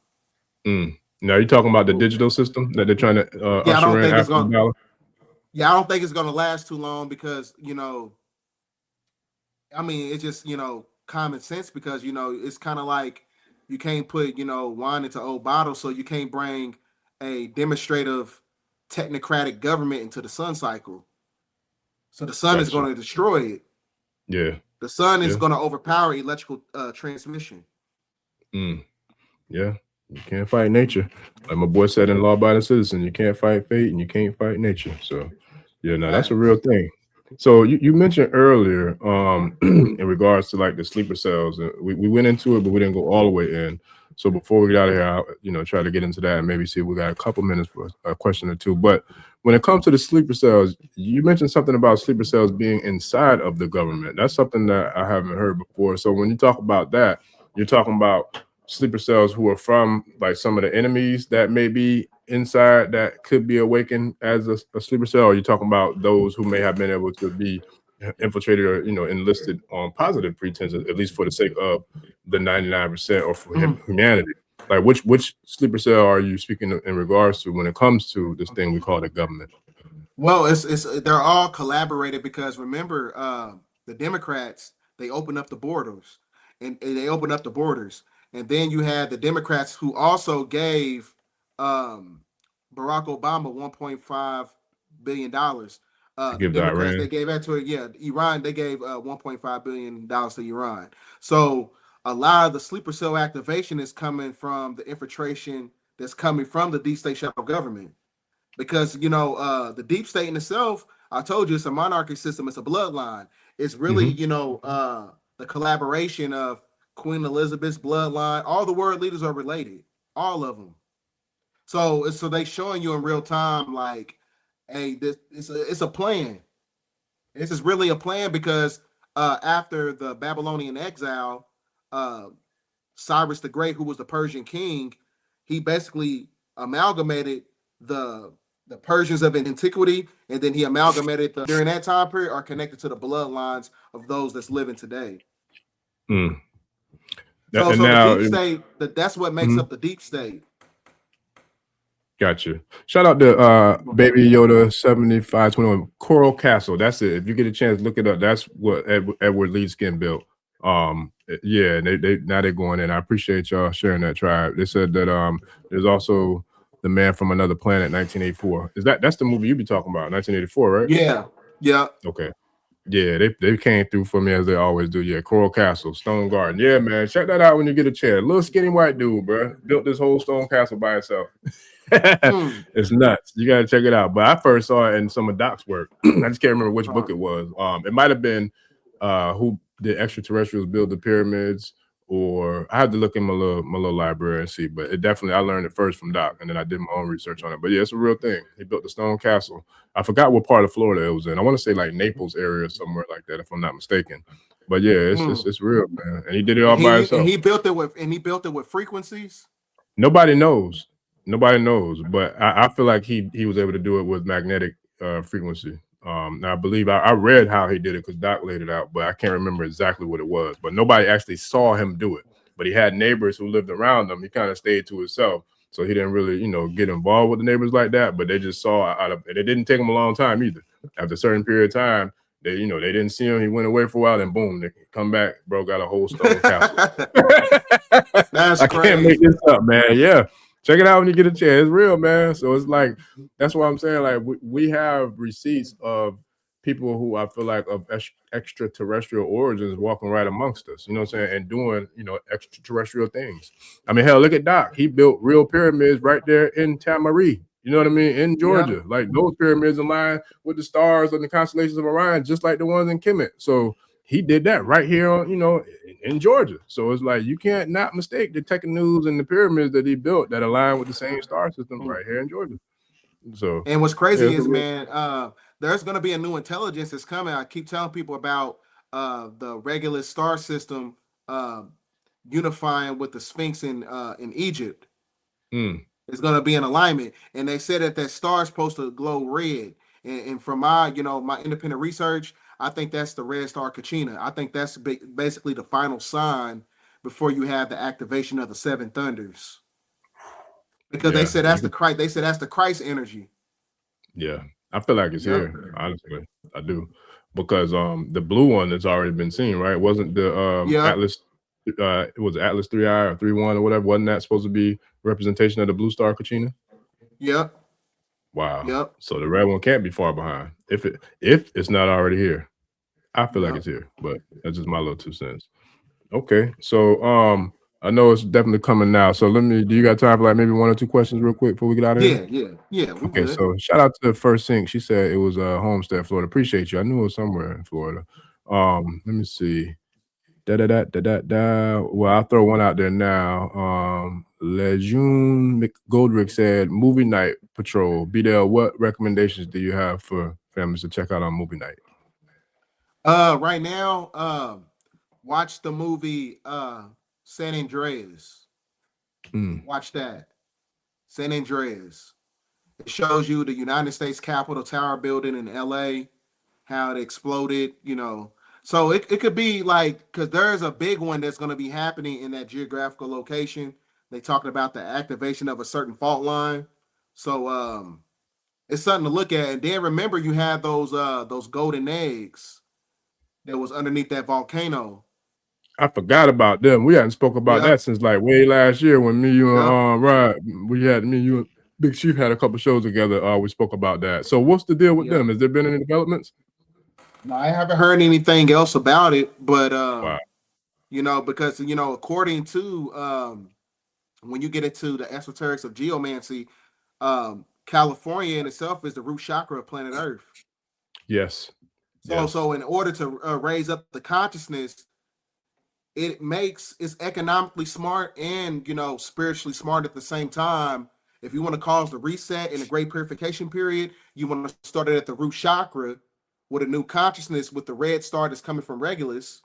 Now you're talking about the digital system that they're trying to usher in after the dollar? Yeah, I don't think it's going to last too long, because, you know, I mean, it's just, you know, common sense, because, you know, it's kind of like you can't put, you know, wine into old bottles, so you can't bring a demonstrative technocratic government into the sun cycle. So the sun is going to destroy it. Yeah. The sun is going to overpower electrical transmission. Yeah. You can't fight nature. Like my boy said in Law Abiding Citizen, you can't fight fate and you can't fight nature. So yeah, no, that's a real thing. So you mentioned earlier in regards to like the sleeper cells, we went into it, but we didn't go all the way in. So before we get out of here, I'll, you know, try to get into that and maybe see if we got a couple minutes for a question or two. But when it comes to the sleeper cells, you mentioned something about sleeper cells being inside of the government. That's something that I haven't heard before. So when you talk about that, you're talking about sleeper cells who are from like some of the enemies that may be inside that could be awakened as a sleeper cell, or are you talking about those who may have been able to be infiltrated or, you know, enlisted on positive pretenses, at least for the sake of the 99% or for humanity? Like which sleeper cell are you speaking in regards to when it comes to this thing we call the government? Well, they're all collaborated, because remember, the Democrats, they opened up the borders, and and then you had the Democrats who also gave Barack Obama $1.5 billion. The Democrats, they gave that to Iran. They gave $1.5 billion to Iran. So a lot of the sleeper cell activation is coming from the infiltration that's coming from the deep state shadow government. Because, you know, the deep state in itself, I told you, it's a monarchy system. It's a bloodline. It's really, you know, the collaboration of Queen Elizabeth's bloodline. All the world leaders are related, all of them. So they showing you in real time, like, hey, this it's a plan. This is really a plan because after the Babylonian exile, Cyrus the Great, who was the Persian king, he basically amalgamated the Persians of antiquity, and then he amalgamated during that time period are connected to the bloodlines of those that's living today. Mm. So now, the deep state, that's what makes up the deep state. Gotcha. Shout out to Baby Yoda 7521 Coral Castle. That's it. If you get a chance, look it up. That's what Edward Lee Skin built. Yeah, they now they're going in. I appreciate y'all sharing that, tribe. They said that there's also The Man from Another Planet, 1984. That's the movie you be talking about, 1984, right? Yeah. Yeah. Okay. Yeah, they came through for me as they always do. Yeah, Coral Castle, Stone Garden. Yeah, man, check that out when you get a chance. Little skinny white dude, bro, built this whole stone castle by himself. It's nuts. You gotta check it out. But I first saw it in some of Doc's work. I just can't remember which book it was. It might have been who did Extraterrestrials Build the Pyramids, or I had to look in my little library and see. But it definitely, I learned it first from Doc, and then I did my own research on it. But yeah, it's a real thing. He built the stone castle. I forgot what part of Florida it was in. I want to say like Naples area, somewhere like that, if I'm not mistaken. But yeah, it's real, man. And he did it all by himself. And he built it with frequencies. Nobody knows. But I feel like he was able to do it with magnetic frequency. Now I believe I read how he did it because Doc laid it out, but I can't remember exactly what it was. But nobody actually saw him do it. But he had neighbors who lived around him. He kind of stayed to himself, so he didn't really, get involved with the neighbors like that. But they just saw it didn't take him a long time either. After a certain period of time, they didn't see him. He went away for a while, and boom, they come back. Bro got a whole stone castle. That's I crazy. can't make this up, man. Yeah. Check it out when you get a chance. It's real, man. So it's like, that's what I'm saying. Like, we have receipts of people who I feel like of extraterrestrial origins walking right amongst us, you know what I'm saying, and doing, extraterrestrial things. I mean, hell, look at Doc. He built real pyramids right there in Tamarí, you know what I mean, in Georgia. Yeah. Like those pyramids align with the stars and the constellations of Orion, just like the ones in Kemet. So he did that right here on, in Georgia. So it's like, you can't not mistake the Techanu's and the pyramids that he built that align with the same star systems right here in Georgia. So, and what's crazy is, man, there's going to be a new intelligence that's coming. I keep telling people about the Regulus star system unifying with the Sphinx in Egypt. It's going to be in alignment. And they said that star is supposed to glow red. And from my independent research, I think that's the red star Kachina. I think that's basically the final sign before you have the activation of the seven thunders. Because they said that's the Christ. They said that's the Christ energy. Yeah, I feel like it's here. Honestly, I do, because the blue one that's already been seen, right? Wasn't the Atlas? It was Atlas 3I or 3-1 or whatever. Wasn't that supposed to be representation of the blue star Kachina? Yep. Wow. Yep. So the red one can't be far behind. If it's not already here, I feel like it's here. But that's just my little 2 cents. Okay, so I know it's definitely coming now. So do you got time for like maybe 1 or 2 questions real quick before we get out of here? Yeah. Okay, good. So shout out to the First Sync. She said it was Homestead, Florida. Appreciate you. I knew it was somewhere in Florida. Let me see. Well, I'll throw one out there now. Lejeune McGoldrick said, movie night patrol. Bdell, what recommendations do you have for families to check out on movie night? Right now, watch the movie San Andreas. Watch that. San Andreas. It shows you the United States Capitol Tower building in LA, how it exploded, So it could be like, because there's a big one that's going to be happening in that geographical location. They talking about the activation of a certain fault line. So it's something to look at. And then remember, you had those golden eggs that was underneath that volcano. I forgot about them. We hadn't spoke about that since like way last year when me, you and you and Big Chief had a couple shows together. We spoke about that. So what's the deal with them? Has there been any developments? No, I haven't heard anything else about it, but You know, because you know, according to when you get into the esoterics of geomancy, California in itself is the root chakra of planet Earth. Yes. So in order to raise up the consciousness, it's economically smart and, you know, spiritually smart at the same time. If you want to cause the reset in a great purification period, you want to start it at the root chakra with a new consciousness with the red star that's coming from Regulus,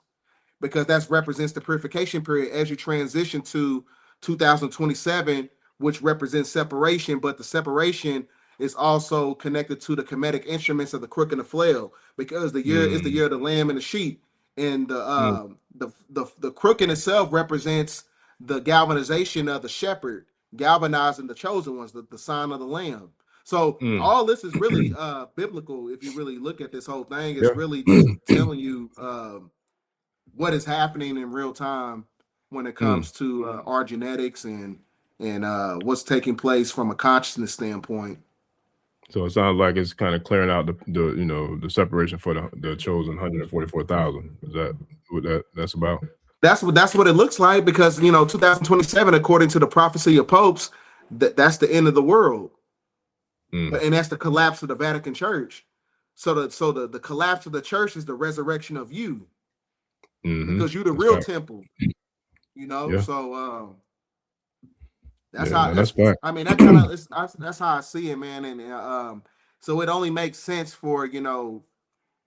because that represents the purification period as you transition to 2027, which represents separation, but the separation is also connected to the Kemetic instruments of the crook and the flail, because the year is the year of the lamb and the sheep, and the crook in itself represents the galvanization of the shepherd, galvanizing the chosen ones, the sign of the lamb. So all this is really biblical. If you really look at this whole thing, it's really just telling you what is happening in real time when it comes to our genetics and what's taking place from a consciousness standpoint. So it sounds like it's kind of clearing out the you know, the separation for the chosen 144,000. Is that what that's about? That's what it looks like, because, you know, 2027, according to the prophecy of popes, that's the end of the world, and that's the collapse of the Vatican Church. So the collapse of the church is the resurrection of you, because you're the real temple. You know, so that's how. I mean, that kind of that's how I see it, man. And so it only makes sense for, you know,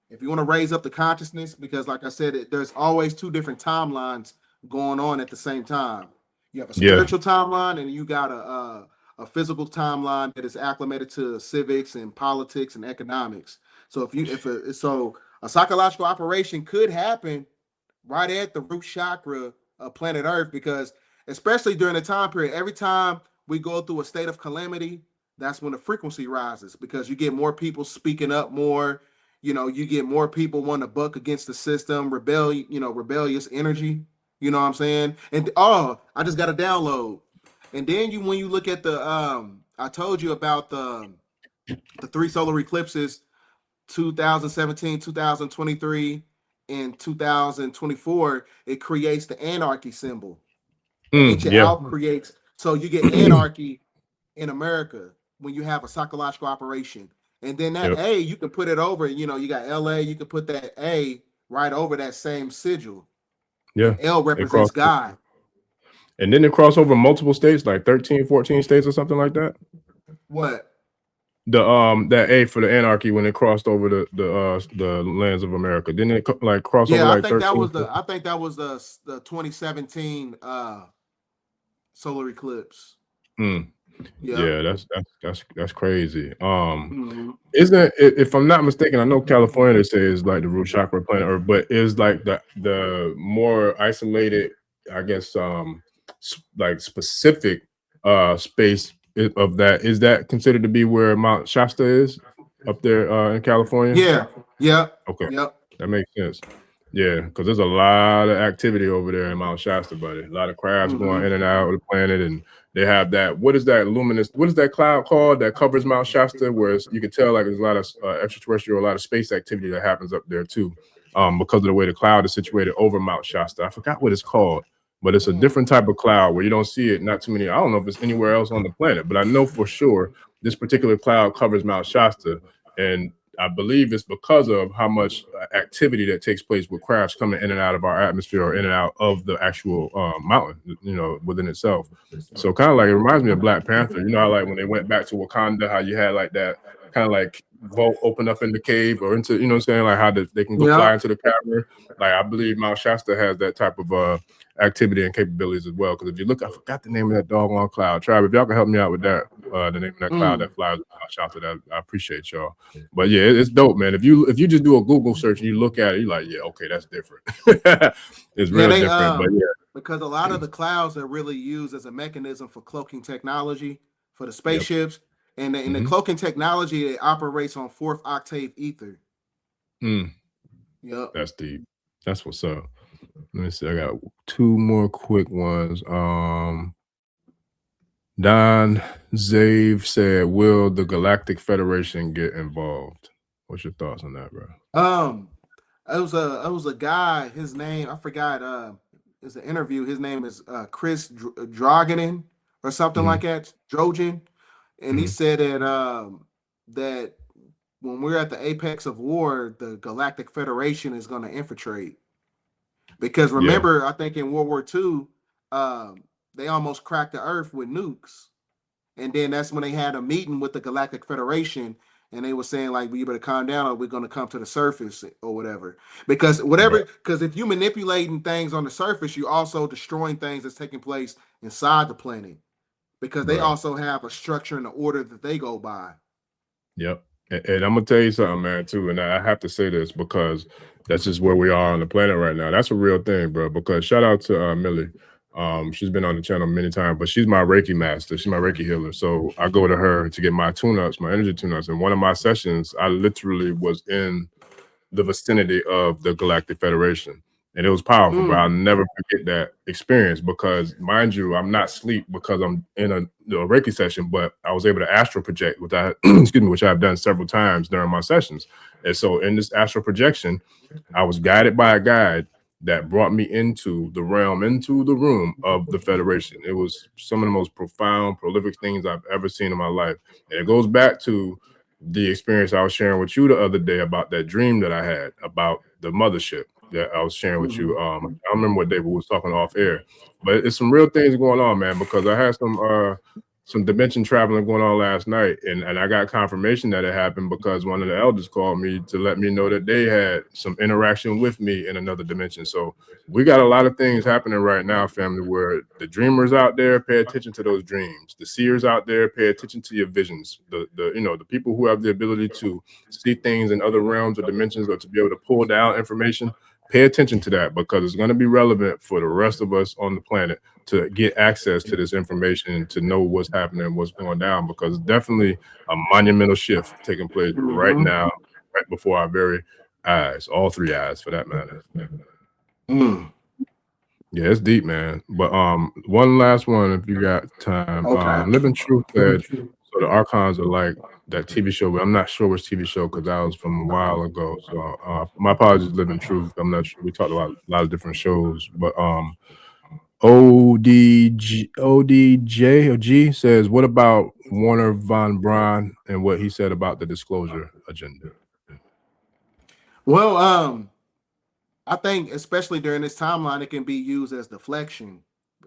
if you want to raise up the consciousness, because like I said, there's always two different timelines going on at the same time. You have a spiritual timeline, and you got a physical timeline that is acclimated to civics and politics and economics. So so a psychological operation could happen right at the root chakra of planet Earth, because especially during the time period, every time we go through a state of calamity, that's when the frequency rises, because you get more people speaking up more. You know, you get more people wanting to buck against the system, rebellious energy. You know what I'm saying? And I just got a download. And then when you look at the I told you about the 3 solar eclipses, 2017, 2023, and 2024, it creates the anarchy symbol. Ancient Alp creates, so you get anarchy in America when you have a psychological operation. And then that A, you can put it over, you know, you got LA, you can put that A right over that same sigil. Yeah. L represents God. And then it cross over multiple states, like 13, 14 states or something like that. What? That A for the anarchy, when it crossed over the lands of America, didn't it like cross over like 13? I think that was the 2017 solar eclipse. Yeah, that's crazy. Isn't it, if I'm not mistaken, I know California, they say, is like the root chakra of planet Earth, but is like the more isolated, I guess, like specific space of that, is that considered to be where Mount Shasta is up there in California? Yeah. Okay. Yep. That makes sense. Yeah, because there's a lot of activity over there in Mount Shasta, buddy. A lot of crafts going in and out of the planet, and they have that. What is that luminous? What is that cloud called that covers Mount Shasta? Where you can tell like there's a lot of extraterrestrial, a lot of space activity that happens up there too, because of the way the cloud is situated over Mount Shasta. I forgot what it's called, but it's a different type of cloud where you don't see it. Not too many. I don't know if it's anywhere else on the planet, but I know for sure this particular cloud covers Mount Shasta, and I believe it's because of how much activity that takes place with crafts coming in and out of our atmosphere, or in and out of the actual mountain, you know, within itself. So kind of like, it reminds me of Black Panther. You know how like when they went back to Wakanda, how you had like that kind of like vault open up in the cave, or into, you know what I'm saying, like how they can go fly into the cavern. Like I believe Mount Shasta has that type of activity and capabilities as well. Because if you look, I forgot the name of that doggone cloud. Tribe, if y'all can help me out with that, the name of that cloud that flies Mount Shasta, I appreciate y'all. But yeah, it's dope, man. If you just do a Google search and you look at it, you're like, yeah, okay, that's different. It's real different. But yeah, because a lot of the clouds are really used as a mechanism for cloaking technology for the spaceships. And in the cloaking technology, it operates on 4th octave ether. Yep. That's deep. That's what's up. Let me see. I got 2 more quick ones. Don Zave said, "Will the Galactic Federation get involved?" What's your thoughts on that, bro? It was a guy. His name, I forgot. is an interview. His name is Chris Drogonin or something like that, Drogen, and he said that that when we're at the apex of war, the Galactic Federation is going to infiltrate. Because remember, I think in World War II, they almost cracked the Earth with nukes, and then that's when they had a meeting with the Galactic Federation. And they were saying, like, we better calm down or we're going to come to the surface or whatever. Because if you're manipulating things on the surface, you're also destroying things that's taking place inside the planet. Because they also have a structure and an order that they go by. Yep. And I'm going to tell you something, man, too. And I have to say this because that's just where we are on the planet right now. That's a real thing, bro. Because shout out to Millie. She's been on the channel many times, but she's my Reiki master. She's my Reiki healer. So I go to her to get my tune-ups, my energy tune-ups. And one of my sessions, I literally was in the vicinity of the Galactic Federation. And it was powerful, but I'll never forget that experience because, mind you, I'm not asleep because I'm in a Reiki session, but I was able to astral project, which which I've done several times during my sessions. And so in this astral projection, I was guided by a guide that brought me into the realm, into the room of the Federation. It was some of the most profound, prolific things I've ever seen in my life. And it goes back to the experience I was sharing with you the other day about that dream that I had about the mothership that I was sharing with you. I don't remember what David was talking off air, but it's some real things going on, man, because I had some dimension traveling going on last night, and I got confirmation that it happened because one of the elders called me to let me know that they had some interaction with me in another dimension. So we got a lot of things happening right now, family, where the dreamers out there, pay attention to those dreams. The seers out there, pay attention to your visions. The people who have the ability to see things in other realms or dimensions or to be able to pull down information, pay attention to that because it's going to be relevant for the rest of us on the planet to get access to this information and to know what's happening, what's going down, because definitely a monumental shift taking place right now, right before our very eyes, all three eyes for that matter. Yeah, it's deep, man. But one last one if you got time. Living Truth said, so the archons are like that TV show, but I'm not sure which TV show because that was from a while ago. So my apologies, Living Truth. I'm not sure. We talked about a lot of different shows, but ODJ or G says, what about Warner von Braun and what he said about the disclosure agenda? Well, I think especially during this timeline, it can be used as deflection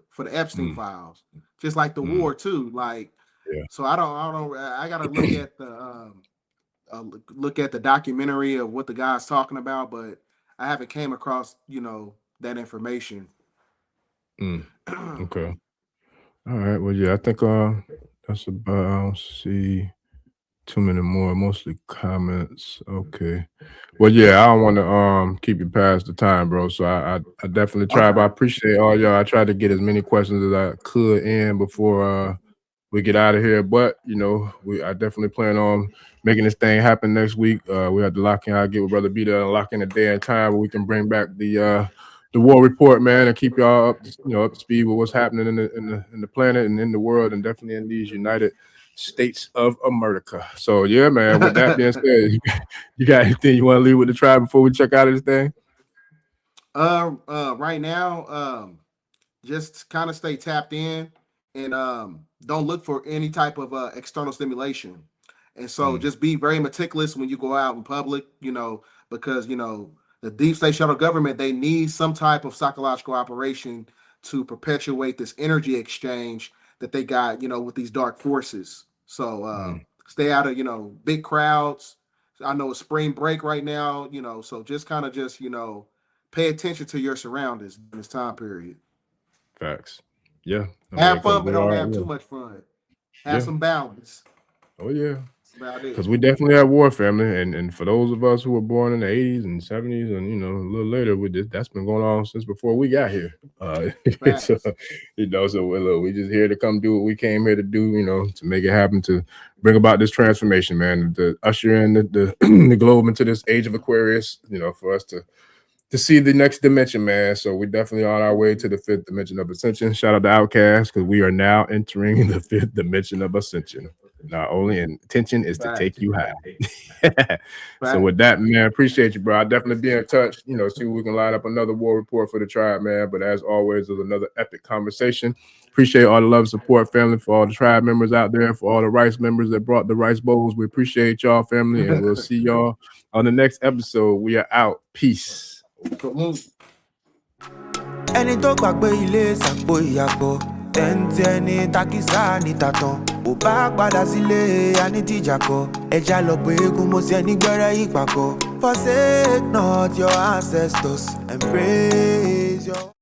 for the Epstein files, just like the war too. Like, so I gotta look at the documentary of what the guy's talking about, but I haven't came across that information. Okay. All right. Well, yeah, I think that's about. I don't see too many more. Mostly comments. Okay. Well, yeah, I don't want to keep you past the time, bro. So I definitely tried. But I appreciate all y'all. I tried to get as many questions as I could in before we get out of here. But I definitely plan on making this thing happen next week. We have to lock in. I'll get with Brother Bdell and lock in a day and time where we can bring back the war report, man, and keep y'all up to speed with what's happening in the planet and in the world, and definitely in these United States of America. So yeah, man. With that being said, you got anything you want to leave with the tribe before we check out of this thing? Right now, just kind of stay tapped in and don't look for any type of external stimulation. And so just be very meticulous when you go out in public, because the deep state shadow government, they need some type of psychological operation to perpetuate this energy exchange that they got, with these dark forces. So stay out of, big crowds. I know it's spring break right now, so just kind of pay attention to your surroundings in this time period. Facts. Yeah. Have fun, but don't have too much fun. Have some balance. Oh, yeah. Because we definitely have war, family. And for those of us who were born in the 80s and 70s and, a little later, that's been going on since before we got here. So we just here to come do what we came here to do, to make it happen, to bring about this transformation, man, to usher in the globe into this age of Aquarius, for us to see the next dimension, man. So we definitely on our way to the 5th dimension of ascension. Shout out to Outcast, because we are now entering the 5th dimension of ascension. And our only intention is to take you high. So with that, man, appreciate you, bro. I'll definitely be in touch, you know, see if we can line up another war report for the tribe, man. But as always, there's another epic conversation. Appreciate all the love and support, family, for all the tribe members out there, for all the rice members that brought the rice bowls. We appreciate y'all, family, and we'll see y'all on the next episode. We are out. Peace. Ẹni tó gbàgbé ilé sàpò ìyàpọ̀ tẹ́ǹtì ẹni takísà ní tàtàn ò bá padà sílé anítìjàkọ ẹja lọ pé eégún mo sí ẹni gbẹ́rẹ́ ìpàkọ́ forsake not your ancestors and praise your.